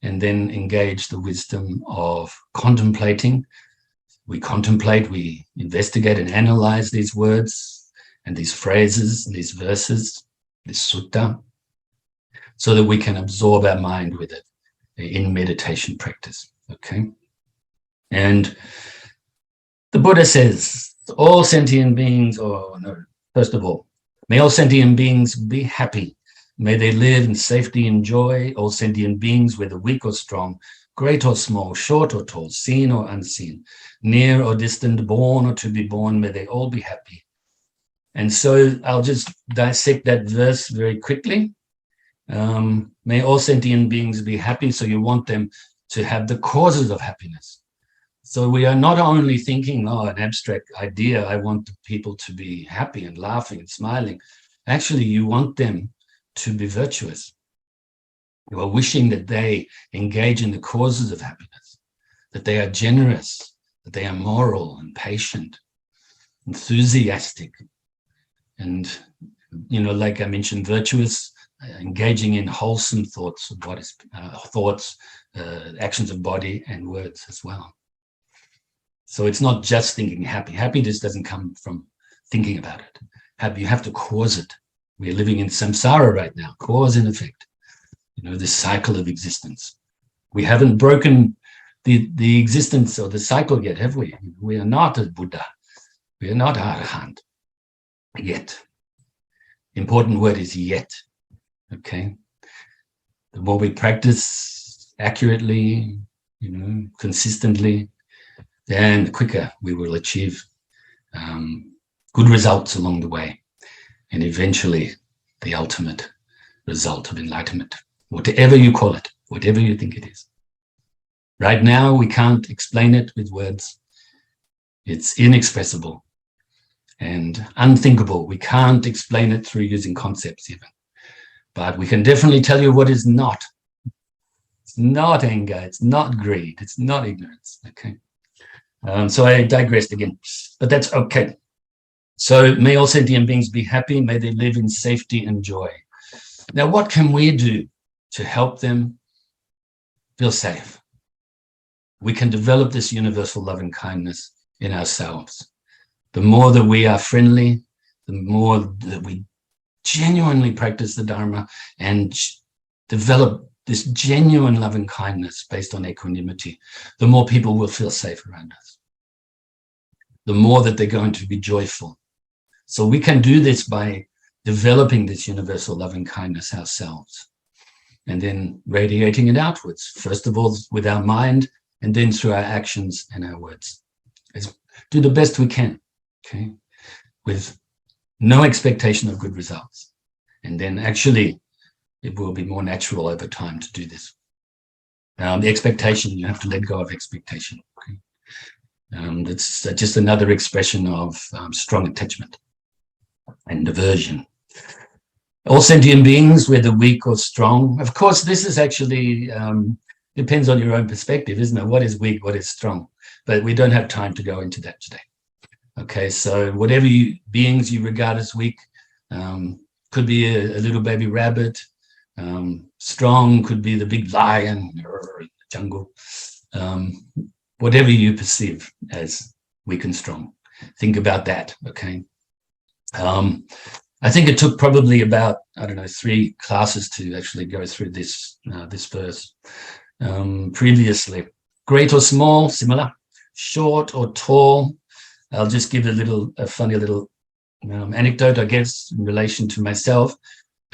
and then engage the wisdom of contemplating. We contemplate, we investigate and analyze these words and these phrases, and these verses, this sutta, so that we can absorb our mind with it in meditation practice, okay? And the Buddha says, all sentient beings, first of all, may all sentient beings be happy. May they live in safety and joy. All sentient beings, whether weak or strong, great or small, short or tall, seen or unseen, near or distant, born or to be born, may they all be happy. And so I'll just dissect that verse very quickly. May all sentient beings be happy. So you want them to have the causes of happiness. So we are not only thinking, an abstract idea, I want people to be happy and laughing and smiling. Actually, you want them to be virtuous. You are wishing that they engage in the causes of happiness, that they are generous, that they are moral and patient, enthusiastic, and, like I mentioned, virtuous, engaging in wholesome thoughts of bodies, actions of body and words as well. So it's not just thinking happy. Happiness doesn't come from thinking about it. You have to cause it. We're living in samsara right now, cause and effect. This cycle of existence. We haven't broken the existence or the cycle yet, have we? We are not a Buddha. We are not Arahant yet. Important word is yet. Okay. The more we practice accurately, consistently, then the quicker we will achieve good results along the way. And eventually the ultimate result of enlightenment, whatever you call it, whatever you think it is. Right now, we can't explain it with words. It's inexpressible and unthinkable. We can't explain it through using concepts even. But we can definitely tell you what is not. It's not anger. It's not greed. It's not ignorance. Okay. So I digressed again, but that's okay. So may all sentient beings be happy. May they live in safety and joy. Now, what can we do to help them feel safe? We can develop this universal love and kindness in ourselves. The more that we are friendly, the more that we genuinely practice the Dharma and develop this genuine love and kindness based on equanimity, the more people will feel safe around us. The more that they're going to be joyful. So we can do this by developing this universal love and kindness ourselves, and then radiating it outwards, first of all with our mind, and then through our actions and our words. Let's do the best we can, okay, with no expectation of good results. And then actually it will be more natural over time to do this. The expectation, you have to let go of expectation. Okay? That's just another expression of strong attachment and aversion. All sentient beings, whether weak or strong. Of course, this is actually depends on your own perspective, isn't it? What is weak, what is strong? But we don't have time to go into that today. Okay, so whatever beings you regard as weak, could be a little baby rabbit. Strong could be the big lion in the jungle. Whatever you perceive as weak and strong, think about that. Okay. I think it took probably about 3 classes to actually go through this verse. Previously, great or small, similar, short or tall. I'll just give a funny little anecdote, I guess, in relation to myself.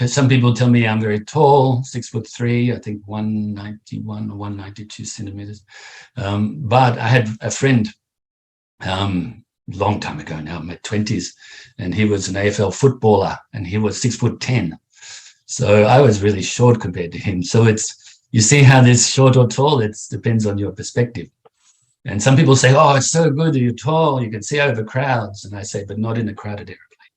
Some people tell me I'm very tall, 6'3", I think 191 or 192 centimeters. But I had a friend long time ago now, my 20s, and he was an AFL footballer, and he was 6'10". So I was really short compared to him. So you see how this short or tall, it depends on your perspective. And some people say, oh, it's so good that you're tall, you can see over crowds. And I say, but not in a crowded airplane,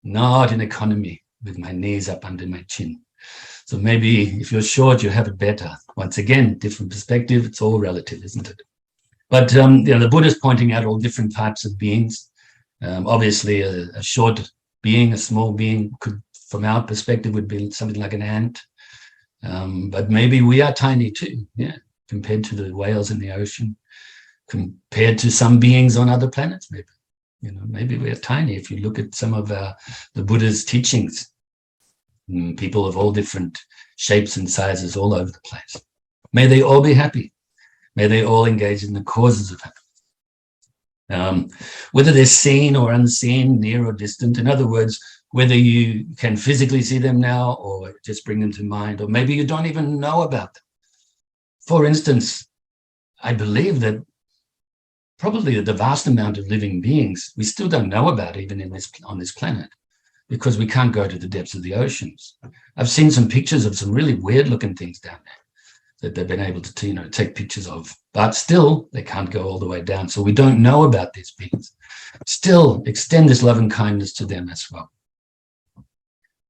not in economy with my knees up under my chin. So maybe if you're short, you have it better. Once again, different perspective. It's all relative, isn't it? But the Buddha is pointing out all different types of beings. Obviously, a short being, a small being, could, from our perspective, would be something like an ant. But maybe we are tiny too, yeah, compared to the whales in the ocean, compared to some beings on other planets, maybe. Maybe we are tiny if you look at some of the Buddha's teachings. People of all different shapes and sizes all over the place. May they all be happy. May they all engage in the causes of happiness. Whether they're seen or unseen, near or distant. In other words, whether you can physically see them now or just bring them to mind, or maybe you don't even know about them. For instance, I believe that probably the vast amount of living beings we still don't know about even on this planet, because we can't go to the depths of the oceans. I've seen some pictures of some really weird looking things down there that they've been able to take pictures of, but still they can't go all the way down. So we don't know about these beings. Still extend this love and kindness to them as well.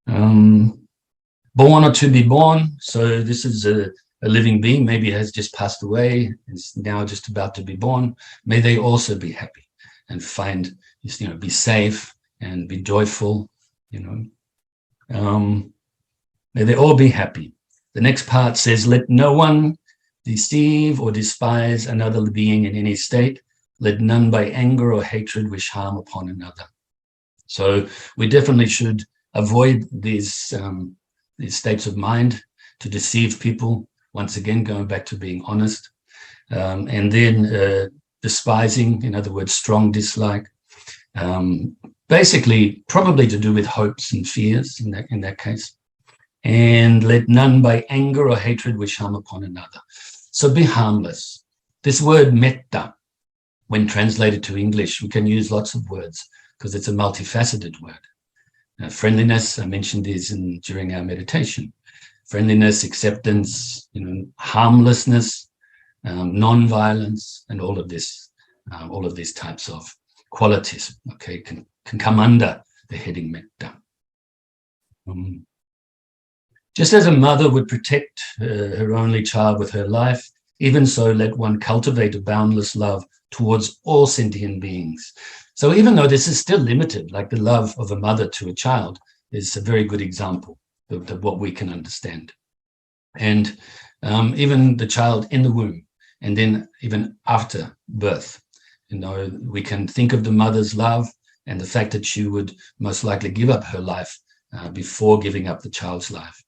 Born or to be born. So this is a living being, maybe has just passed away, is now just about to be born. May they also be happy and find, be safe and be joyful, May they all be happy. The next part says, let no one deceive or despise another being in any state. Let none by anger or hatred wish harm upon another. So we definitely should avoid these states of mind to deceive people. Once again, going back to being honest. And then despising, in other words, strong dislike. Basically, probably to do with hopes and fears in that case. And let none by anger or hatred wish harm upon another. So be harmless. This word metta, when translated to English, we can use lots of words because it's a multifaceted word. Friendliness, I mentioned this during our meditation. Friendliness, acceptance, harmlessness, non-violence, and all of these types of qualities, okay, can come under the heading metta. Just as a mother would protect her only child with her life, even so let one cultivate a boundless love towards all sentient beings. So even though this is still limited, like the love of a mother to a child is a very good example of what we can understand. And even the child in the womb, and then even after birth, we can think of the mother's love and the fact that she would most likely give up her life before giving up the child's life.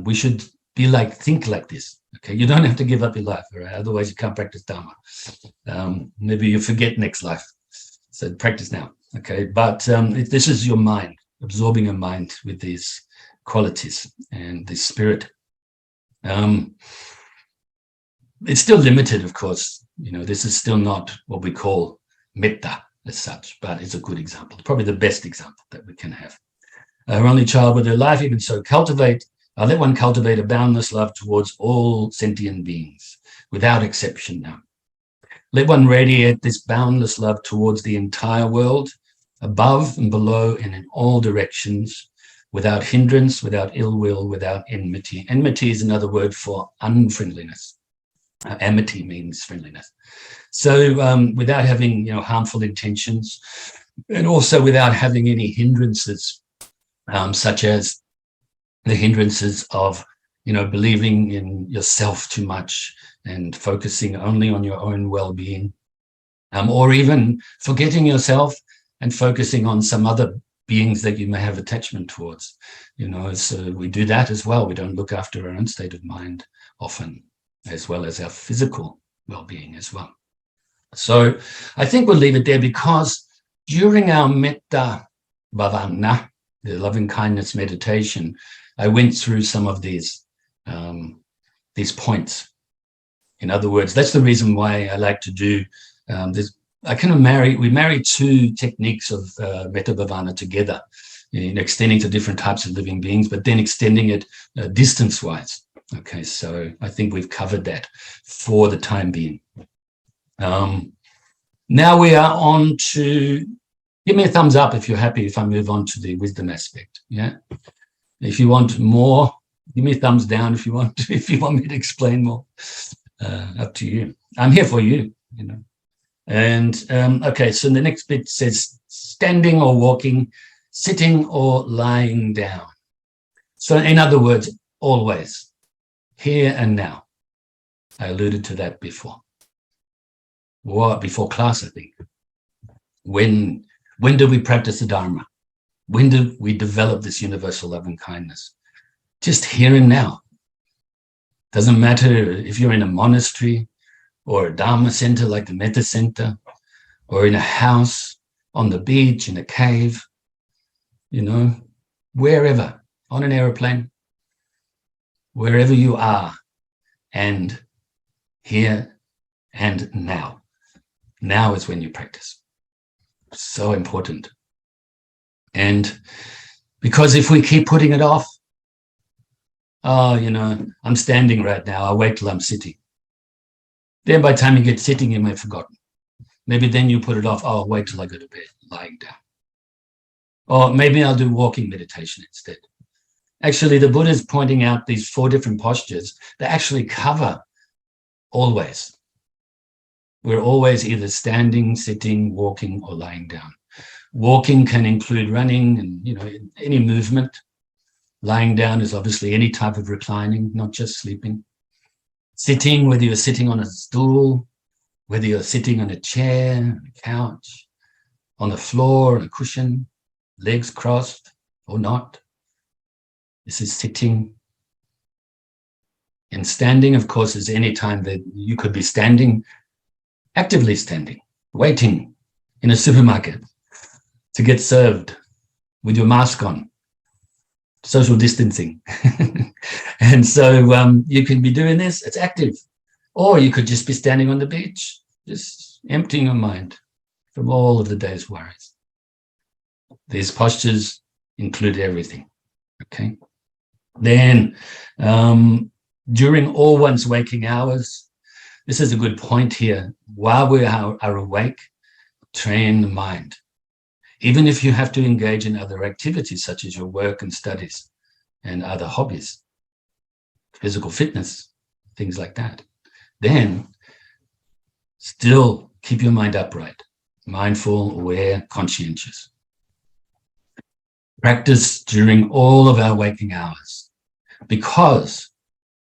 We should think like this. Okay, you don't have to give up your life, right? Otherwise you can't practice Dharma. Maybe you forget next life. So practice now, okay? But this is your mind, absorbing your mind with these qualities and this spirit. It's still limited, of course. This is still not what we call metta as such, but it's a good example, probably the best example that we can have. Her only child with her life, even so let one cultivate a boundless love towards all sentient beings, without exception now. Let one radiate this boundless love towards the entire world, above and below and in all directions, without hindrance, without ill will, without enmity. Enmity is another word for unfriendliness. Amity means friendliness. So without having harmful intentions, and also without having any hindrances, such as the hindrances of believing in yourself too much and focusing only on your own well-being, or even forgetting yourself and focusing on some other beings that you may have attachment towards. So we do that as well. We don't look after our own state of mind often, as well as our physical well-being as well. So I think we'll leave it there, because during our metta bhavana, the loving kindness meditation, I went through some of these points. In other words, that's the reason why I like to do this. We marry two techniques of metta bhavana together, extending to different types of living beings, but then extending it distance-wise. Okay, so I think we've covered that for the time being. Now we are on to, give me a thumbs up if you're happy if I move on to the wisdom aspect. Yeah. If you want more Give me a thumbs down if you want to, if you want me to explain more. Up to you. I'm here for you, you know. And okay, so the next bit says standing or walking, sitting or lying down. So in other words, always, here and now. I alluded to that before. Before class, I think. When do we practice the Dharma? When do we develop this universal love and kindness? Just here and now. Doesn't matter if you're in a monastery or a Dharma Centre like the Metta Centre, or in a house, on the beach, in a cave, you know, wherever, on an aeroplane, wherever you are, and here and now. Now is when you practice. So important. And because if we keep putting it off, oh, you know, I'm standing right now, I'll wait till I'm sitting. Then by the time you get sitting, you may have forgotten. Maybe then you put it off, oh, I'll wait till I go to bed, lying down. Or maybe I'll do walking meditation instead. Actually, the Buddha is pointing out these 4 different postures that actually cover always. We're always either standing, sitting, walking, or lying down. Walking can include running and, you know, any movement. Lying down is obviously any type of reclining, not just sleeping. Sitting, whether you're sitting on a stool, whether you're sitting on a chair, a couch, on the floor, on a cushion, legs crossed or not. This is sitting. And standing, of course, is any time that you could be standing, actively standing, waiting in a supermarket to get served with your mask on, social distancing. And so you can be doing this, it's active. Or you could just be standing on the beach, just emptying your mind from all of the day's worries. These postures include everything, okay? Then during all one's waking hours, this is a good point here. While we are awake, train the mind. Even if you have to engage in other activities such as your work and studies and other hobbies, physical fitness, things like that, then still keep your mind upright, mindful, aware, conscientious. Practice during all of our waking hours, because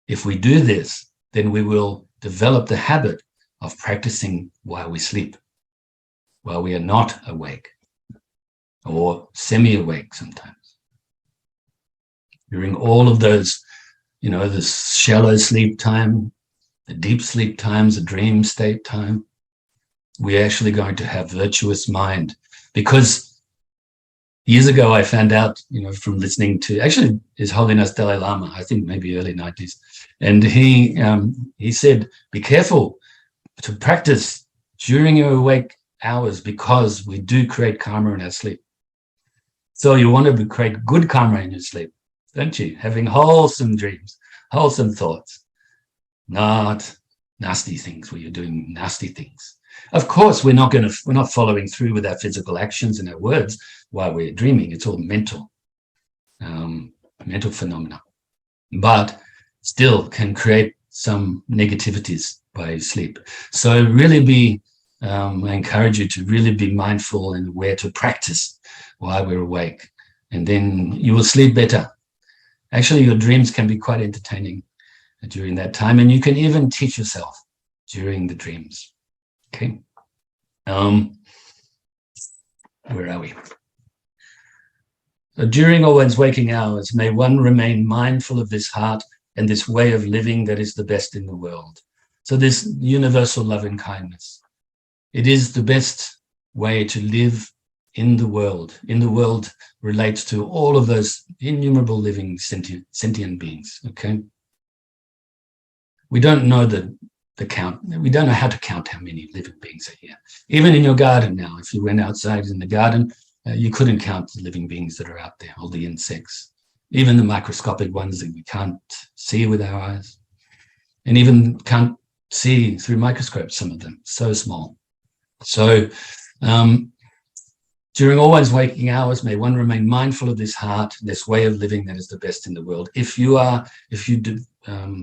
if we do this, then we will develop the habit of practicing while we sleep, while we are not awake or semi-awake sometimes. During all of those, you know, the shallow sleep time, the deep sleep times, the dream state time, we're actually going to have virtuous mind. Because years ago, I found out, you know, from listening to actually His Holiness Dalai Lama, I think maybe early 90s, and he said, be careful to practice during your awake hours, because we do create karma in our sleep. So you want to create good karma in your sleep, don't you? Having wholesome dreams, wholesome thoughts, not nasty things where you're doing nasty things. Of course, we're not following through with our physical actions and our words while we're dreaming. It's all mental phenomena, but still can create some negativities by sleep. So really I encourage you to really be mindful and aware to practice while we're awake, and then you will sleep better. Actually, your dreams can be quite entertaining during that time, and you can even teach yourself during the dreams. Okay. Where are we? So during all one's waking hours, may one remain mindful of this heart and this way of living that is the best in the world. So this universal love and kindness, it is the best way to live in the world. In the world relates to all of those innumerable living sentient beings, okay? We don't know the count. We don't know how to count how many living beings are here. Even in your garden now, if you went outside in the garden, you couldn't count the living beings that are out there, all the insects, even the microscopic ones that we can't see with our eyes, and even can't see through microscopes, some of them, so small. So During all one's waking hours, may one remain mindful of this heart, this way of living that is the best in the world. If you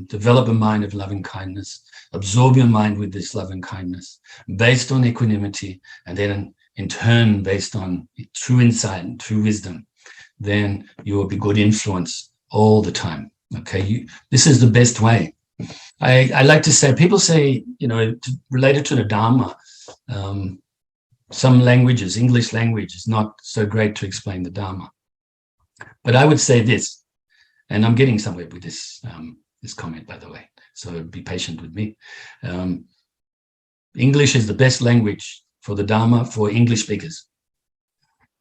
develop a mind of loving kindness, absorb your mind with this loving kindness, based on equanimity, and then in turn based on true insight and true wisdom, then you will be good influence all the time. Okay, this is the best way. I like to say, people say, related to the Dharma, some languages, English language is not so great to explain the Dharma. But I would say this, and I'm getting somewhere with this comment, by the way, so be patient with me. English is the best language for the Dharma for English speakers.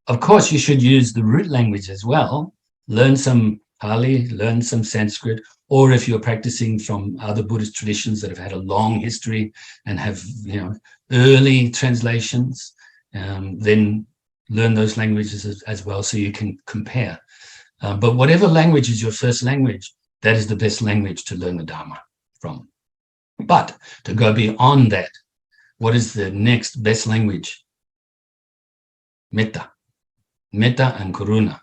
Of course, you should use the root language as well. Learn some Pali, learn some Sanskrit, or if you're practicing from other Buddhist traditions that have had a long history and have, early translations, then learn those languages as well so you can compare. But whatever language is your first language, that is the best language to learn the Dharma from. But to go beyond that, what is the next best language? Metta. Metta and Karuna.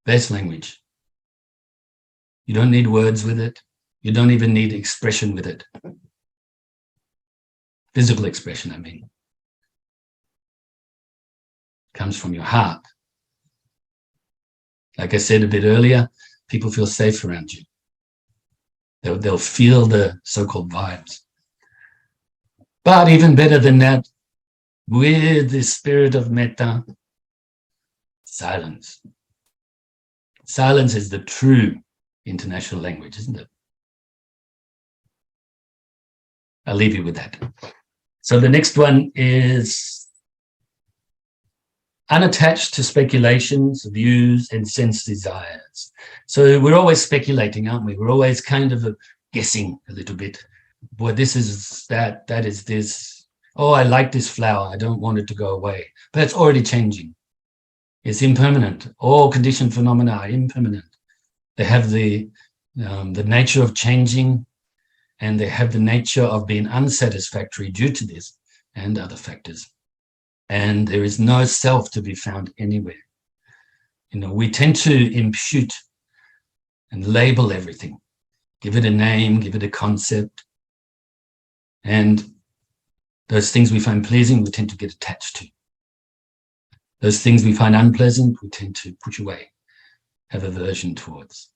Best language. You don't need words with it. You don't even need expression with it. Physical expression, I mean. Comes from your heart. Like I said a bit earlier, people feel safe around you. They'll feel the so-called vibes. But even better than that, with the spirit of metta, silence. Silence is the true international language, isn't it? I'll leave you with that. So the next one is unattached to speculations, views, and sense desires. So we're always speculating, aren't we? We're always kind of guessing a little bit. Boy, this is that is this. Oh, I like this flower. I don't want it to go away. But it's already changing. It's impermanent. All conditioned phenomena are impermanent. They have the nature of changing, and they have the nature of being unsatisfactory due to this and other factors. And there is no self to be found anywhere. We tend to impute and label everything, give it a name, give it a concept. And those things we find pleasing, we tend to get attached to. Those things we find unpleasant, we tend to push away, have aversion towards.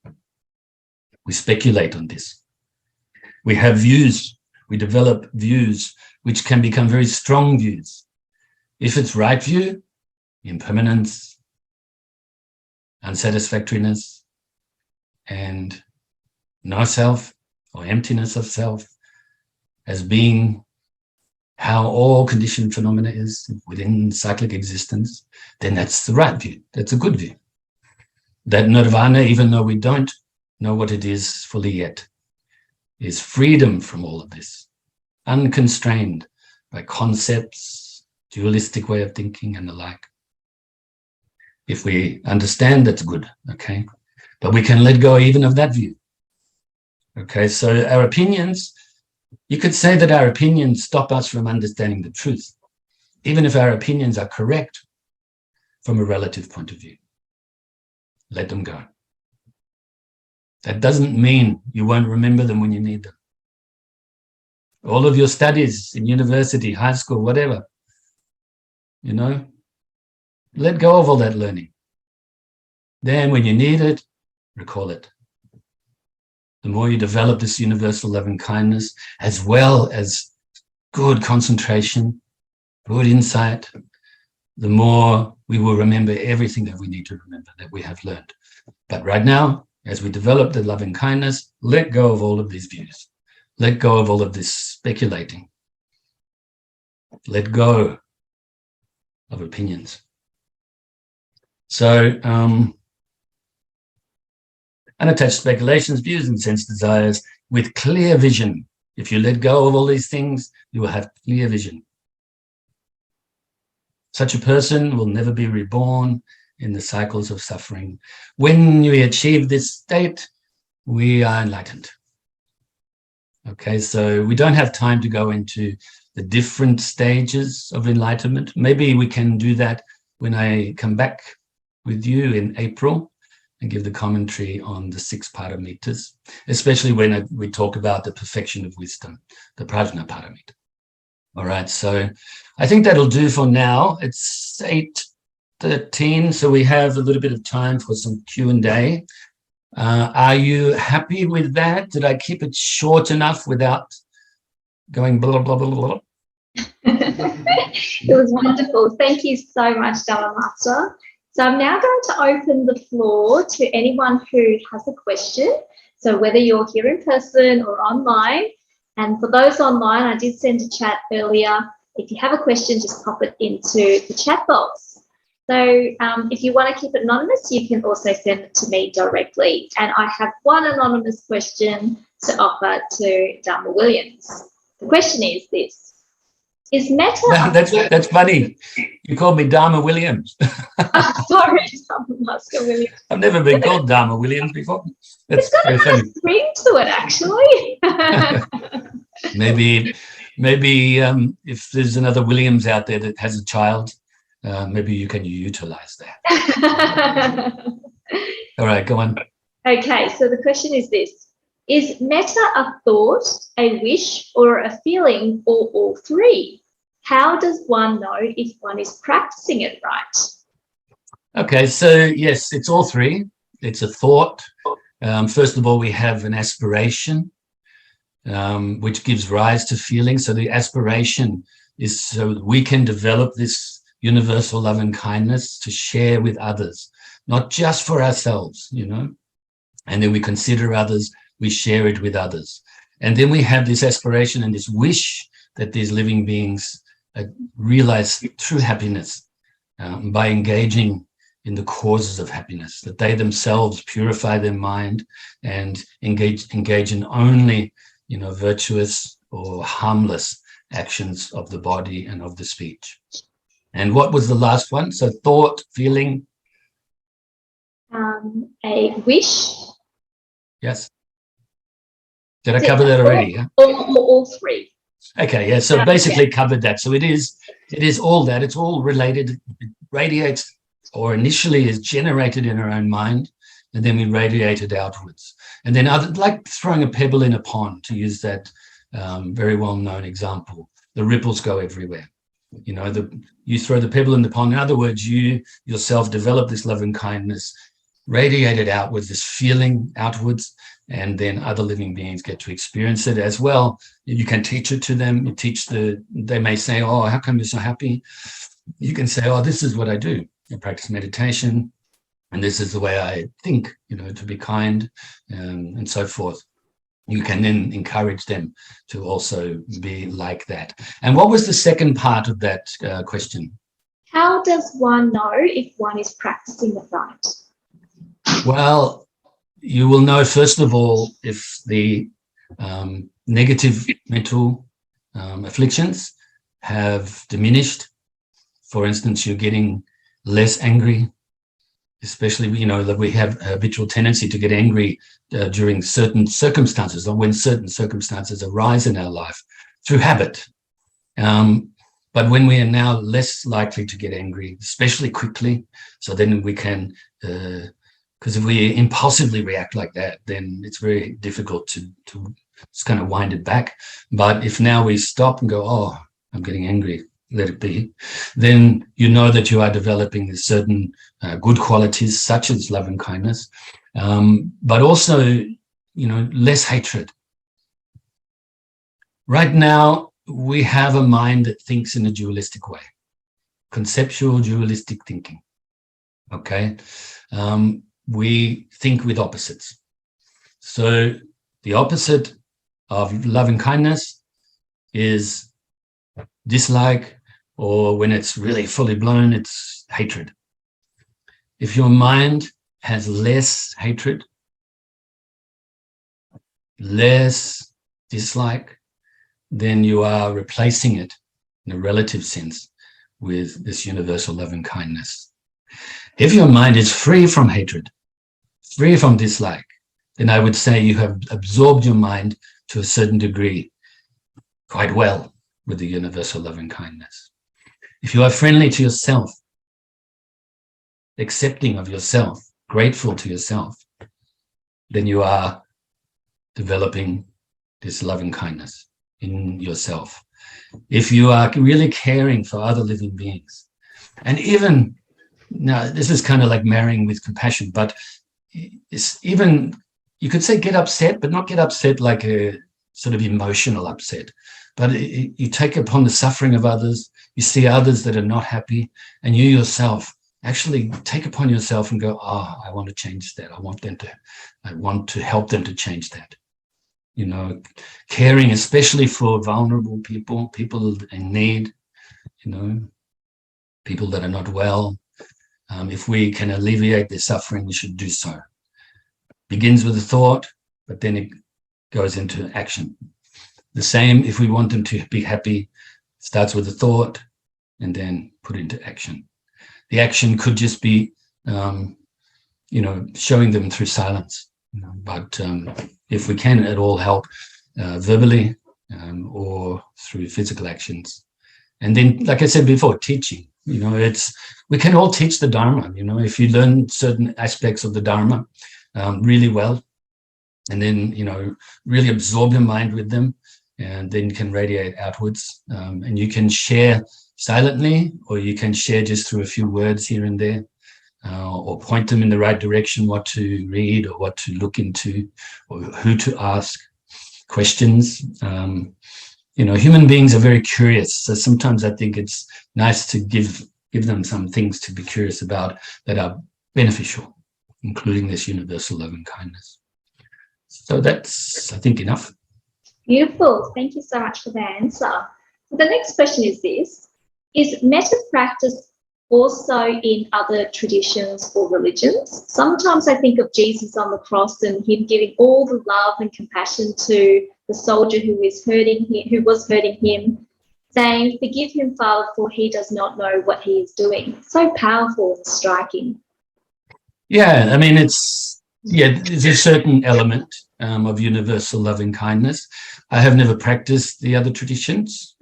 We speculate on this. We have views, we develop views which can become very strong views. If it's right view, impermanence, unsatisfactoriness, and no self or emptiness of self as being how all conditioned phenomena is within cyclic existence, then that's the right view. That's a good view. That nirvana, even though we don't know what it is fully yet, is freedom from all of this, unconstrained by concepts, dualistic way of thinking and the like. If we understand, that's good, okay? But we can let go even of that view. Okay, so our opinions, you could say that our opinions stop us from understanding the truth, even if our opinions are correct from a relative point of view. Let them go. That doesn't mean you won't remember them when you need them. All of your studies in university, high school, whatever, let go of all that learning. Then when you need it, recall it. The more you develop this universal loving kindness, as well as good concentration, good insight, the more we will remember everything that we need to remember, that we have learned. But right now, as we develop the loving kindness, let go of all of these views. Let go of all of this speculating. Let go of opinions. So, unattached speculations, views, and sense desires with clear vision. If you let go of all these things, you will have clear vision. Such a person will never be reborn in the cycles of suffering. When we achieve this state, we are enlightened. Okay, so we don't have time to go into the different stages of enlightenment. Maybe we can do that when I come back with you in April and give the commentary on the 6 paramitas, especially when we talk about the perfection of wisdom, the prajna paramita. All right, so I think that'll do for now. It's 8:13, so we have a little bit of time for some Q&A. Are you happy with that? Did I keep it short enough without going blah, blah, blah, blah, blah? It was wonderful. Thank you so much, Dharma Master. So I'm now going to open the floor to anyone who has a question. So whether you're here in person or online, and for those online, I did send a chat earlier. If you have a question, just pop it into the chat box. So if you want to keep it anonymous, you can also send it to me directly. And I have one anonymous question to offer to Dharma Williams. The question is this. Is metta... That's funny. You called me Dharma Williams. Sorry, Dharma Master Williams. I've never been called Dharma Williams before. That's It's got a very nice ring to it, actually. funny. Maybe if there's another Williams out there that has a child, maybe you can utilize that. All right, go on. Okay, so the question is this. Is metta a thought, a wish, or a feeling, or all three? How does one know if one is practicing it right? Okay, so yes, it's all three. It's a thought. First of all, we have an aspiration, which gives rise to feeling. So the aspiration is so that we can develop this universal love and kindness to share with others, not just for ourselves, you know. And then we consider others, we share it with others. And then we have this aspiration and this wish that these living beings realize true happiness by engaging in the causes of happiness, that they themselves purify their mind and engage in only, you know, virtuous or harmless actions of the body and of the speech. And what was the last one? So thought, feeling. A wish. Yes. Did I cover that already? Yeah? All three. Okay, yeah, so basically covered that. So it is all that. It's all related. It radiates, or initially is generated in our own mind, and then we radiate it outwards. And then like throwing a pebble in a pond, to use that very well-known example. The ripples go everywhere. You know, you throw the pebble in the pond. In other words, you yourself develop this love and kindness, radiate it outwards, this feeling outwards, and then other living beings get to experience it as well. You can teach it to them. They may say, oh, how come you're so happy? You can say, oh, this is what I do. I practice meditation, and this is the way I think, you know, to be kind, and so forth. You can then encourage them to also be like that. And what was the second part of that question? How does one know if one is practicing it right? Well, you will know, first of all, if the negative mental afflictions have diminished. For instance, you're getting less angry, especially, you know, that we have a habitual tendency to get angry during certain circumstances, or when certain circumstances arise in our life through habit. But when we are now less likely to get angry, especially quickly, so then we can, because if we impulsively react like that, then it's very difficult to just kind of wind it back. But if now we stop and go, oh, I'm getting angry, let it be, then you know that you are developing certain good qualities such as love and kindness, but also, you know, less hatred. Right now, we have a mind that thinks in a dualistic way, conceptual dualistic thinking, okay? We think with opposites. So the opposite of love and kindness is dislike, or when it's really fully blown, it's hatred. If your mind has less hatred, less dislike, then you are replacing it in a relative sense with this universal love and kindness. If your mind is free from hatred, free from dislike, then I would say you have absorbed your mind to a certain degree quite well with the universal love and kindness. If you are friendly to yourself, accepting of yourself, grateful to yourself, then you are developing this loving kindness in yourself. If you are really caring for other living beings, and even now, this is kind of like marrying with compassion, but it's even, you could say get upset, but not get upset like a sort of emotional upset. But you take upon the suffering of others, you see others that are not happy, and you yourself actually take upon yourself and go, oh, I want to change that. I want to help them to change that. You know, caring especially for vulnerable people, people in need, you know, people that are not well. If we can alleviate their suffering, we should do so. Begins with a thought, but then it goes into action. The same, if we want them to be happy, starts with a thought and then put into action. The action could just be, you know, showing them through silence. You know, but if we can at all help verbally or through physical actions. And then, like I said before, teaching. You know, we can all teach the Dharma. You know, if you learn certain aspects of the Dharma really well, and then, you know, really absorb your mind with them, and then you can radiate outwards. And you can share silently, or you can share just through a few words here and there, or point them in the right direction, what to read or what to look into, or who to ask questions. You know, human beings are very curious. So sometimes I think it's nice to give them some things to be curious about that are beneficial, including this universal love and kindness. So that's, I think, enough. Beautiful. Thank you so much for the answer. The next question is this: is metta practice also in other traditions or religions? Sometimes I think of Jesus on the cross and him giving all the love and compassion to the soldier who was hurting him, saying, "Forgive him, Father, for he does not know what he is doing." So powerful and striking. Yeah, I mean, there's a certain element of universal loving kindness. I have never practiced the other traditions.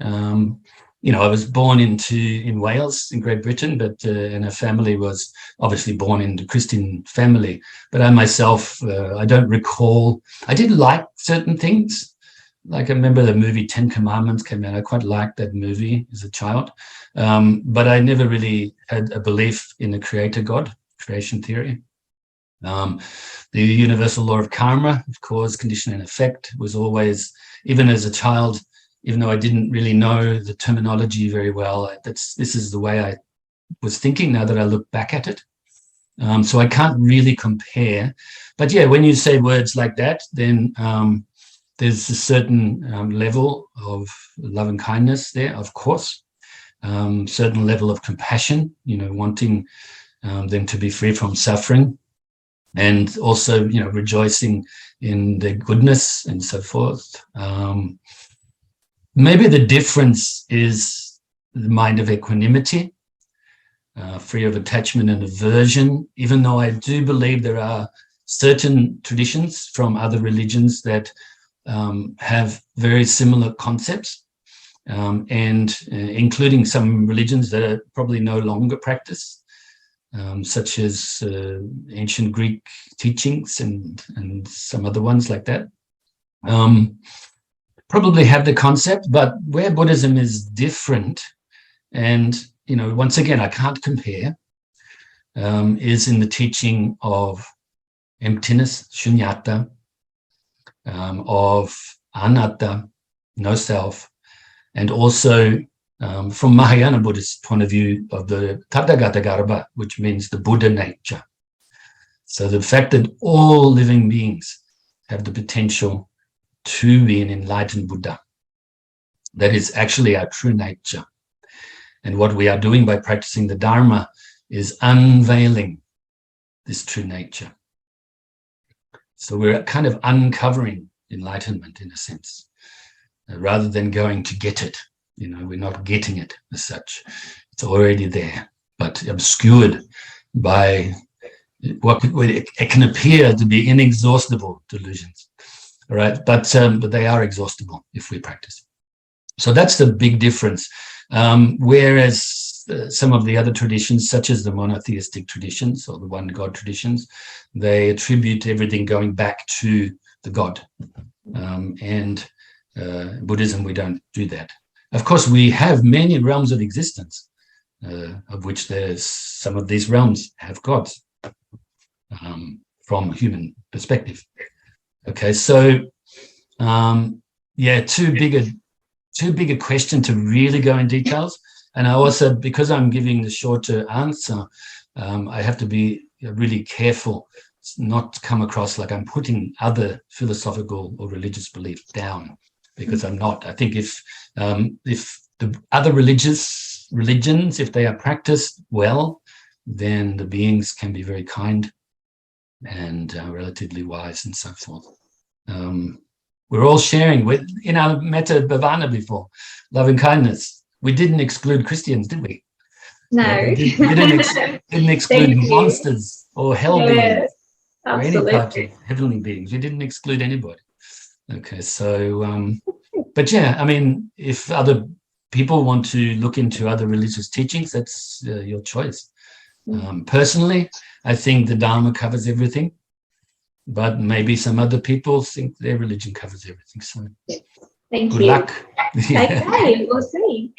You know, I was born in Wales, in Great Britain, but and our family was obviously born into Christian family. But I myself, I don't recall. I did like certain things. Like I remember the movie 10 Commandments came out. I quite liked that movie as a child. But I never really had a belief in the creator God, creation theory. The universal law of karma, of cause, condition, and effect, was always, even as a child, even though I didn't really know the terminology very well, this is the way I was thinking now that I look back at it. So I can't really compare. But yeah, when you say words like that, then there's a certain level of love and kindness there, of course. Certain level of compassion, you know, wanting them to be free from suffering. And also, you know, rejoicing in their goodness and so forth. Maybe the difference is the mind of equanimity, free of attachment and aversion, even though I do believe there are certain traditions from other religions that have very similar concepts, and including some religions that are probably no longer practiced. Such as ancient Greek teachings and some other ones like that, probably have the concept, but where Buddhism is different, and, you know, once again, I can't compare, is in the teaching of emptiness, shunyata, of anatta, no self, and also from Mahayana Buddhist point of view of the Tathagata Garbha, which means the Buddha nature. So the fact that all living beings have the potential to be an enlightened Buddha, that is actually our true nature. And what we are doing by practicing the Dharma is unveiling this true nature. So we're kind of uncovering enlightenment in a sense, rather than going to get it. You know, we're not getting it as such. It's already there, but obscured by what it can appear to be inexhaustible delusions. All right, but they are exhaustible if we practice. So that's the big difference. Whereas some of the other traditions, such as the monotheistic traditions or the one God traditions, they attribute everything going back to the God. And Buddhism, we don't do that. Of course, we have many realms of existence, of which there's some of these realms have gods from human perspective. Okay, so yeah, too big a question to really go in details. And I also, because I'm giving the shorter answer, I have to be really careful not to come across like I'm putting other philosophical or religious beliefs down, because I'm not. I think if the other religions, if they are practiced well, then the beings can be very kind and relatively wise and so forth. We're all sharing with, in our Metta Bhavana before, loving kindness. We didn't exclude Christians, did we? No. Yeah, we didn't exclude monsters or hell beings or any types of heavenly beings. We didn't exclude anybody. Okay, so, but yeah, I mean, if other people want to look into other religious teachings, that's your choice. Personally, I think the Dharma covers everything, but maybe some other people think their religion covers everything. So Thank good you. luck. Okay, we'll see.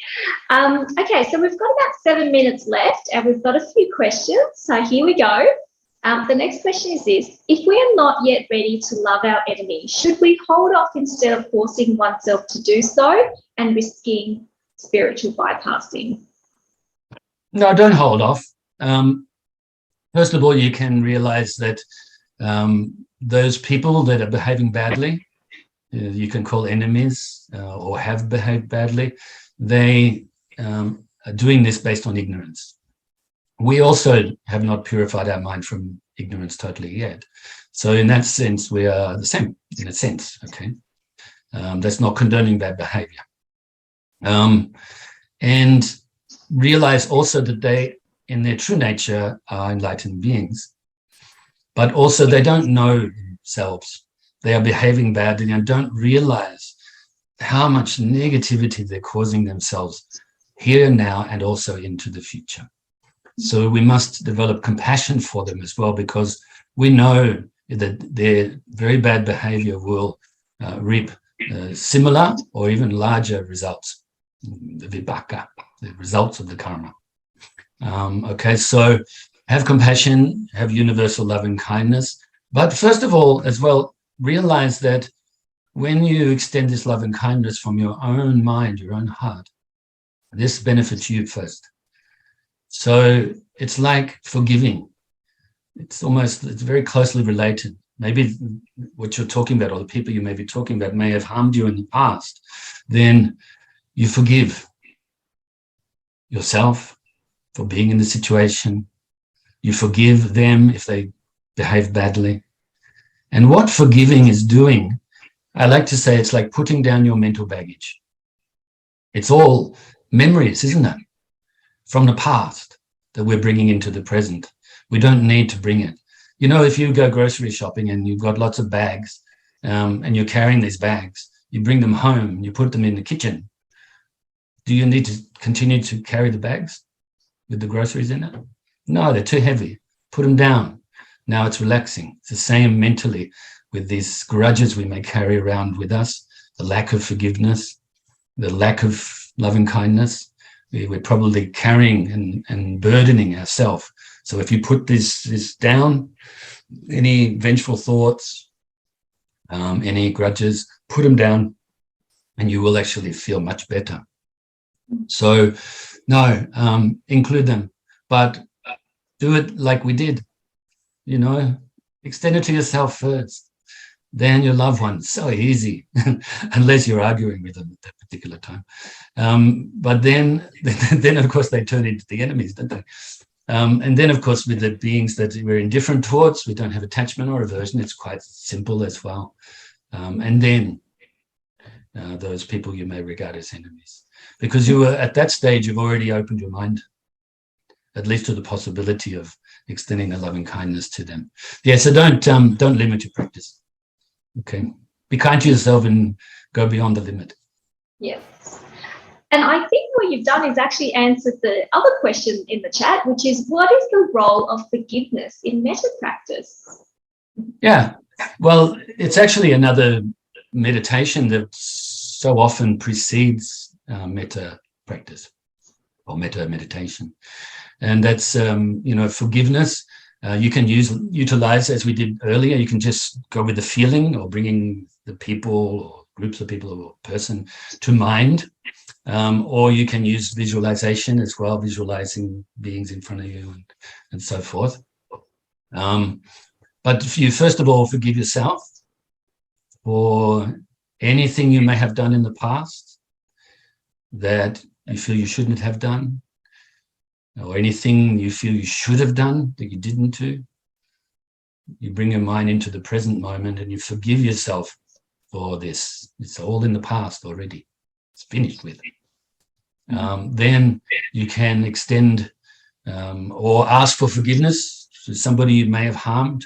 Okay, so we've got about 7 minutes left and we've got a few questions. So here we go. The next question is this: if we are not yet ready to love our enemy, should we hold off instead of forcing oneself to do so and risking spiritual bypassing? No, don't hold off. First of all, you can realize that those people that are behaving badly, you can call enemies or have behaved badly, they are doing this based on ignorance. We also have not purified our mind from ignorance totally yet. So in that sense, we are the same, in a sense, okay? That's not condoning bad behavior. And realize also that they, in their true nature, are enlightened beings, but also they don't know themselves. They are behaving badly and don't realize how much negativity they're causing themselves here and now and also into the future. So we must develop compassion for them as well, because we know that their very bad behavior will reap similar or even larger results, the vipaka, the results of the karma. Okay, so have compassion, have universal loving kindness, but first of all, as well, realize that when you extend this love and kindness from your own mind, your own heart, this benefits you first. So it's like forgiving. It's very closely related. Maybe what you're talking about or the people you may be talking about may have harmed you in the past. Then you forgive yourself for being in the situation. You forgive them if they behave badly. And what forgiving is doing, I like to say it's like putting down your mental baggage. It's all memories, isn't it? From the past that we're bringing into the present. We don't need to bring it. You know, if you go grocery shopping and you've got lots of bags and you're carrying these bags, you bring them home, you put them in the kitchen. Do you need to continue to carry the bags with the groceries in it? No, they're too heavy. Put them down. Now it's relaxing. It's the same mentally with these grudges we may carry around with us, the lack of forgiveness, the lack of loving kindness. We're probably carrying and burdening ourselves. So if you put this down, any vengeful thoughts, any grudges, put them down and you will actually feel much better. So no, include them, but do it like we did, you know, extend it to yourself first, then your loved ones. So easy, unless you're arguing with them at that particular time. But then of course they turn into the enemies, don't they? And then of course with the beings that we're indifferent towards, we don't have attachment or aversion. It's quite simple as well. And then those people you may regard as enemies, because you were at that stage, you've already opened your mind, at least to the possibility of extending the loving kindness to them. Yeah, so don't limit your practice. Okay, be kind to yourself and go beyond the limit. Yes. And I think what you've done is actually answered the other question in the chat, which is, what is the role of forgiveness in metta practice? Yeah, well, it's actually another meditation that so often precedes metta practice or metta meditation. And that's, forgiveness. You can utilize, as we did earlier, you can just go with the feeling or bringing the people or groups of people or person to mind. Or you can use visualization as well, visualizing beings in front of you and so forth. But if you first of all forgive yourself for anything you may have done in the past that you feel you shouldn't have done, or anything you feel you should have done that you didn't do, you bring your mind into the present moment and you forgive yourself for this. It's all in the past already. It's finished with. Then you can extend or ask for forgiveness to somebody you may have harmed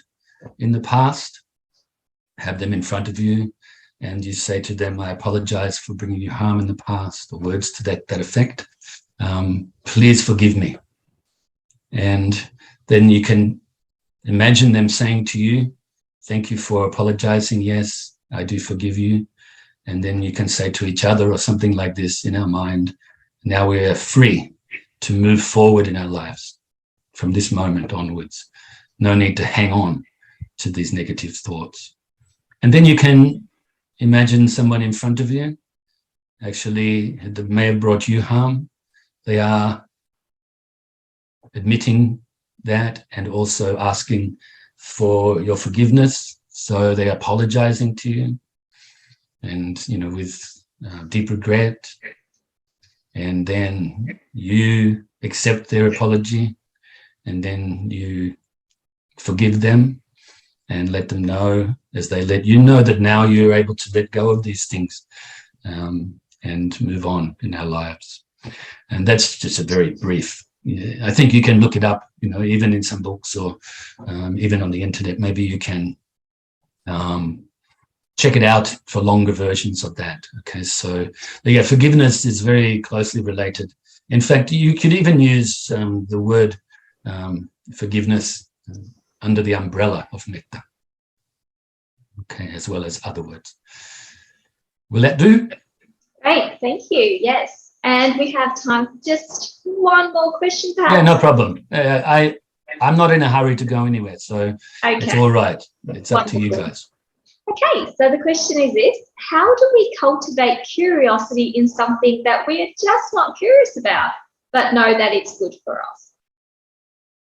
in the past. Have them in front of you and you say to them, I apologize for bringing you harm in the past, or words to that effect. Please forgive me. And then you can imagine them saying to you, thank you for apologizing. Yes, I do forgive you. And then you can say to each other or something like this in our mind, now we are free to move forward in our lives from this moment onwards. No need to hang on to these negative thoughts. And then you can imagine someone in front of you, actually, that may have brought you harm. They are admitting that and also asking for your forgiveness. So they're apologizing to you and, with deep regret. And then you accept their apology and then you forgive them and let them know, as they let you know, that now you're able to let go of these things and move on in our lives. And that's just a very brief. I think you can look it up, even in some books or even on the internet. Maybe you can check it out for longer versions of that. Okay, so yeah, forgiveness is very closely related. In fact, you could even use the word forgiveness under the umbrella of metta. Okay, as well as other words. Will that do? Great, thank you. Yes. And we have time for just one more question, perhaps. Yeah, no problem. I'm not in a hurry to go anywhere, so it's all right. It's up to you guys. Okay, so the question is this: how do we cultivate curiosity in something that we are just not curious about, but know that it's good for us?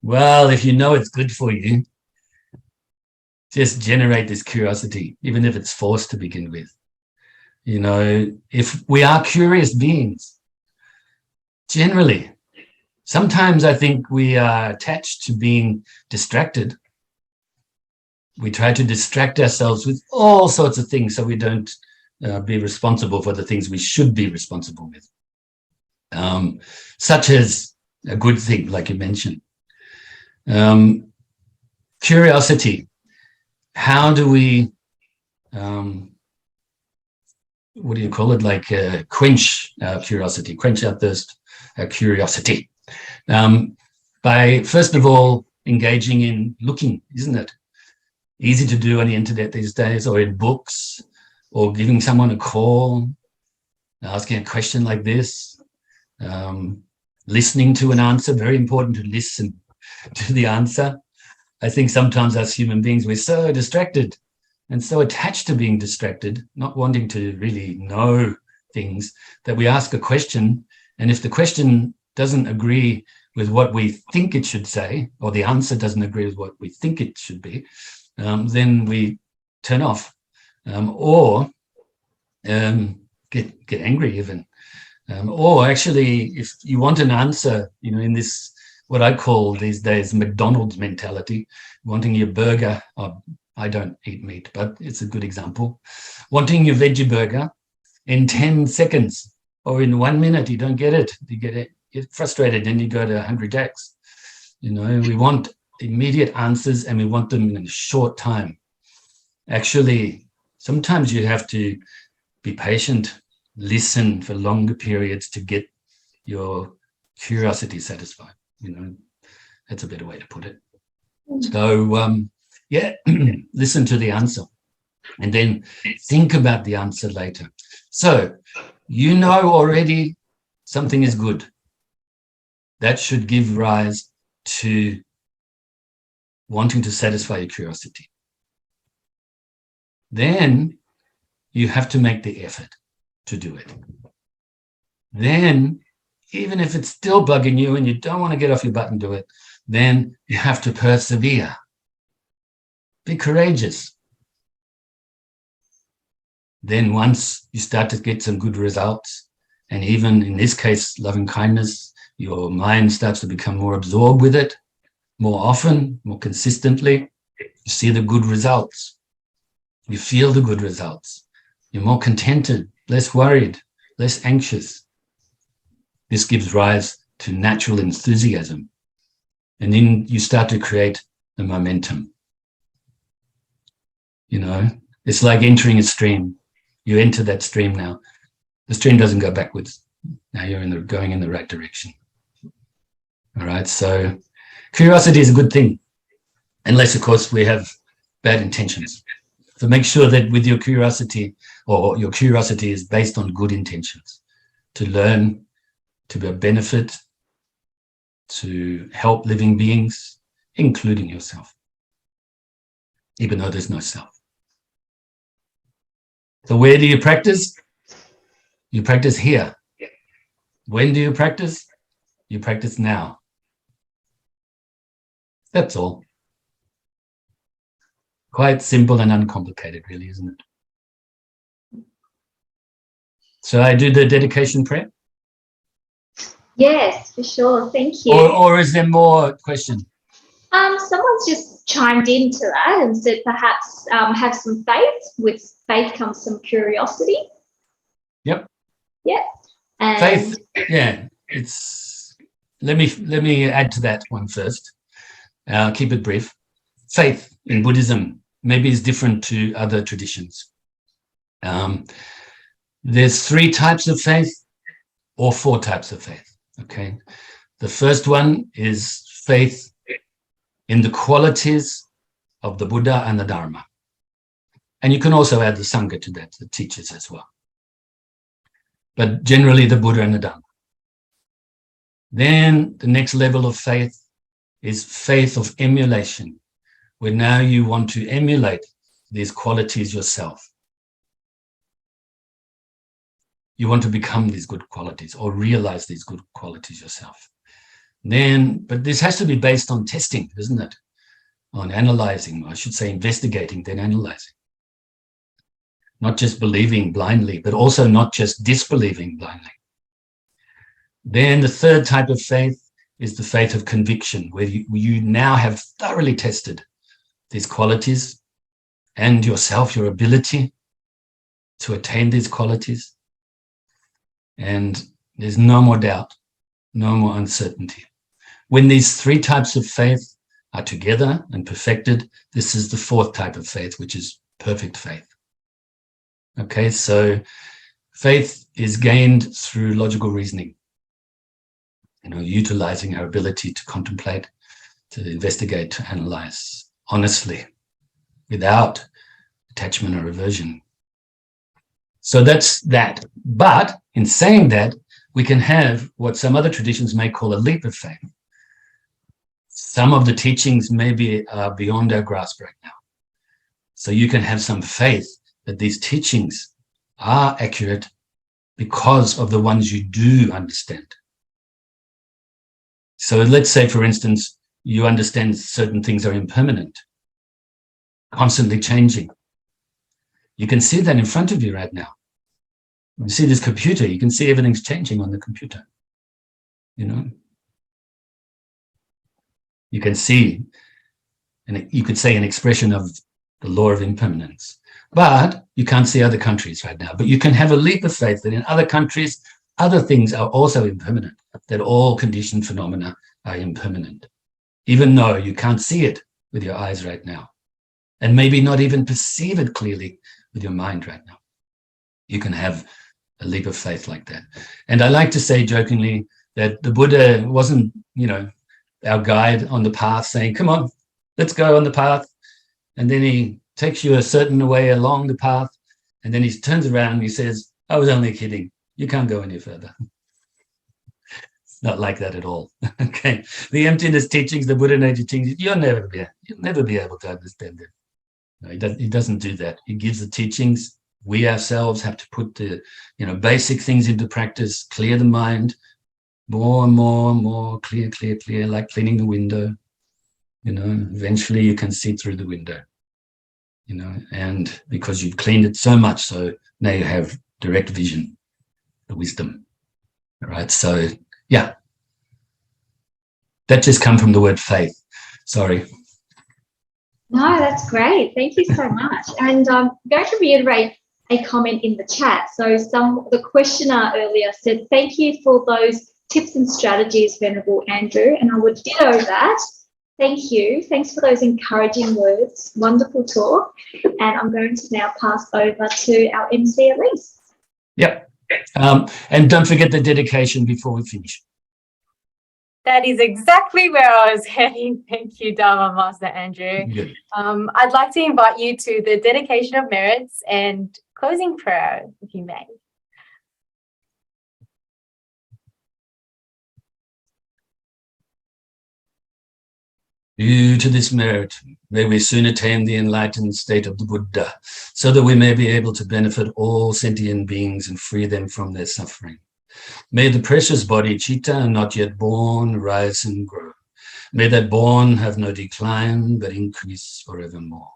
Well, if you know it's good for you, just generate this curiosity, even if it's forced to begin with. If we are curious beings, generally, sometimes I think we are attached to being distracted. We try to distract ourselves with all sorts of things so we don't be responsible for the things we should be responsible with, such as a good thing, like you mentioned. Curiosity. How do we, what do you call it? Like quench our curiosity, quench our thirst, our curiosity. By, first of all, engaging in looking, isn't it? Easy to do on the internet these days, or in books, or giving someone a call, asking a question like this, listening to an answer. Very important to listen to the answer. I think sometimes as human beings, we're so distracted and so attached to being distracted, not wanting to really know things, that we ask a question. And if the question doesn't agree with what we think it should say, or the answer doesn't agree with what we think it should be, then we turn off or get angry even. Or actually, if you want an answer, in this, what I call these days McDonald's mentality, wanting your burger, I don't eat meat, but it's a good example, wanting your veggie burger in 10 seconds or in 1 minute, you don't get it. You get frustrated and you go to Hungry Jack's. We want immediate answers and we want them in a short time. Actually, sometimes you have to be patient listen for longer periods to get your curiosity satisfied. That's a better way to put it. So yeah, listen to the answer and then think about the answer later. So already something is good. That should give rise to wanting to satisfy your curiosity. Then you have to make the effort to do it. Then, even if it's still bugging you and you don't want to get off your butt and do it, then you have to persevere. Be courageous. Then once you start to get some good results, and even in this case, loving kindness, your mind starts to become more absorbed with it, more often, more consistently, you see the good results. You feel the good results. You're more contented, less worried, less anxious. This gives rise to natural enthusiasm. And then you start to create the momentum. It's like entering a stream. You enter that stream now. The stream doesn't go backwards. Now you're going in the right direction. All right, so curiosity is a good thing, unless, of course, we have bad intentions. So make sure that with your curiosity, or your curiosity is based on good intentions, to learn, to be a benefit, to help living beings, including yourself, even though there's no self. So where do you practice? You practice here. When do you practice? You practice now. That's all. Quite simple and uncomplicated, really, isn't it? So I do the dedication prayer? Yes, for sure. Thank you. Or is there more questions? Someone's just chimed into that and said perhaps have some faith. With faith comes some curiosity. Yep. Yep. And Faith, yeah. Let me add to that one first. Keep it brief. Faith in Buddhism maybe is different to other traditions. There's 3 types of faith or 4 types of faith. Okay. The first one is faith in the qualities of the Buddha and the Dharma. And you can also add the Sangha to that, the teachers as well. But generally the Buddha and the Dharma. Then the next level of faith is faith of emulation, where now you want to emulate these qualities yourself. You want to become these good qualities or realize these good qualities yourself. But this has to be based on testing, isn't it? On analyzing, I should say investigating, then analyzing. Not just believing blindly, but also not just disbelieving blindly. Then the third type of faith is the faith of conviction, where you now have thoroughly tested these qualities and yourself, your ability to attain these qualities. And there's no more doubt, no more uncertainty. When these 3 types of faith are together and perfected, this is the 4th type of faith, which is perfect faith. Okay, so faith is gained through logical reasoning, utilizing our ability to contemplate, to investigate, to analyze honestly, without attachment or aversion. So that's that. But in saying that, we can have what some other traditions may call a leap of faith. Some of the teachings maybe are beyond our grasp right now. So you can have some faith that these teachings are accurate because of the ones you do understand. So let's say, for instance, you understand certain things are impermanent, constantly changing. You can see that in front of you right now. You see this computer, you can see everything's changing on the computer. You can see, and you could say, an expression of the law of impermanence. But you can't see other countries right now. But you can have a leap of faith that in other countries, other things are also impermanent, that all conditioned phenomena are impermanent, even though you can't see it with your eyes right now, and maybe not even perceive it clearly with your mind right now. You can have a leap of faith like that. And I like to say jokingly that the Buddha wasn't, our guide on the path saying, come on, let's go on the path. And then he takes you a certain way along the path. And then he turns around and he says, I was only kidding. You can't go any further. It's not like that at all. Okay. The emptiness teachings, the Buddha nature teachings, you'll never be able to understand them. No, he doesn't do that. He gives the teachings. We ourselves have to put the, basic things into practice, clear the mind, more and more and more, clear, like cleaning the window. Eventually you can see through the window, and because you've cleaned it so much, so now you have direct vision, the wisdom. All right. So, yeah, that just come from the word faith. Sorry. No, that's great. Thank you so much. And I'm going to reiterate a comment in the chat. So the questioner earlier said, thank you for those tips and strategies, Venerable Andrew. And I would ditto that. Thank you. Thanks for those encouraging words. Wonderful talk. And I'm going to now pass over to our MC Elise. Yep. And don't forget the dedication before we finish. That is exactly where I was heading. Thank you, Dharma Master Andrew. Good. I'd like to invite you to the dedication of merits and closing prayer, if you may. Due to this merit, may we soon attain the enlightened state of the Buddha, so that we may be able to benefit all sentient beings and free them from their suffering. May the precious body Chitta, not yet born, rise and grow. May that born have no decline, but increase forevermore.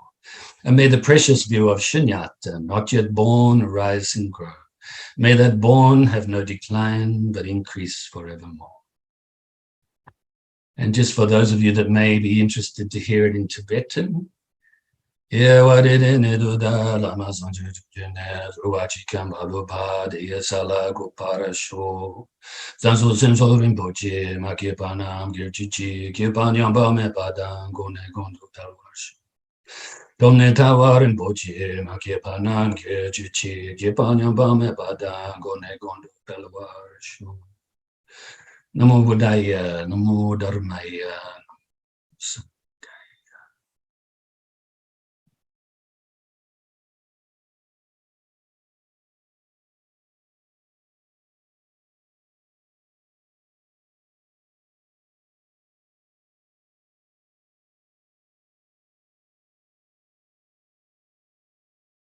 And may the precious view of Shunyata, not yet born, rise and grow. May that born have no decline, but increase forevermore. And just for those of you that may be interested to hear it in Tibetan, Namo Buddhaya, Namo Dharmaya.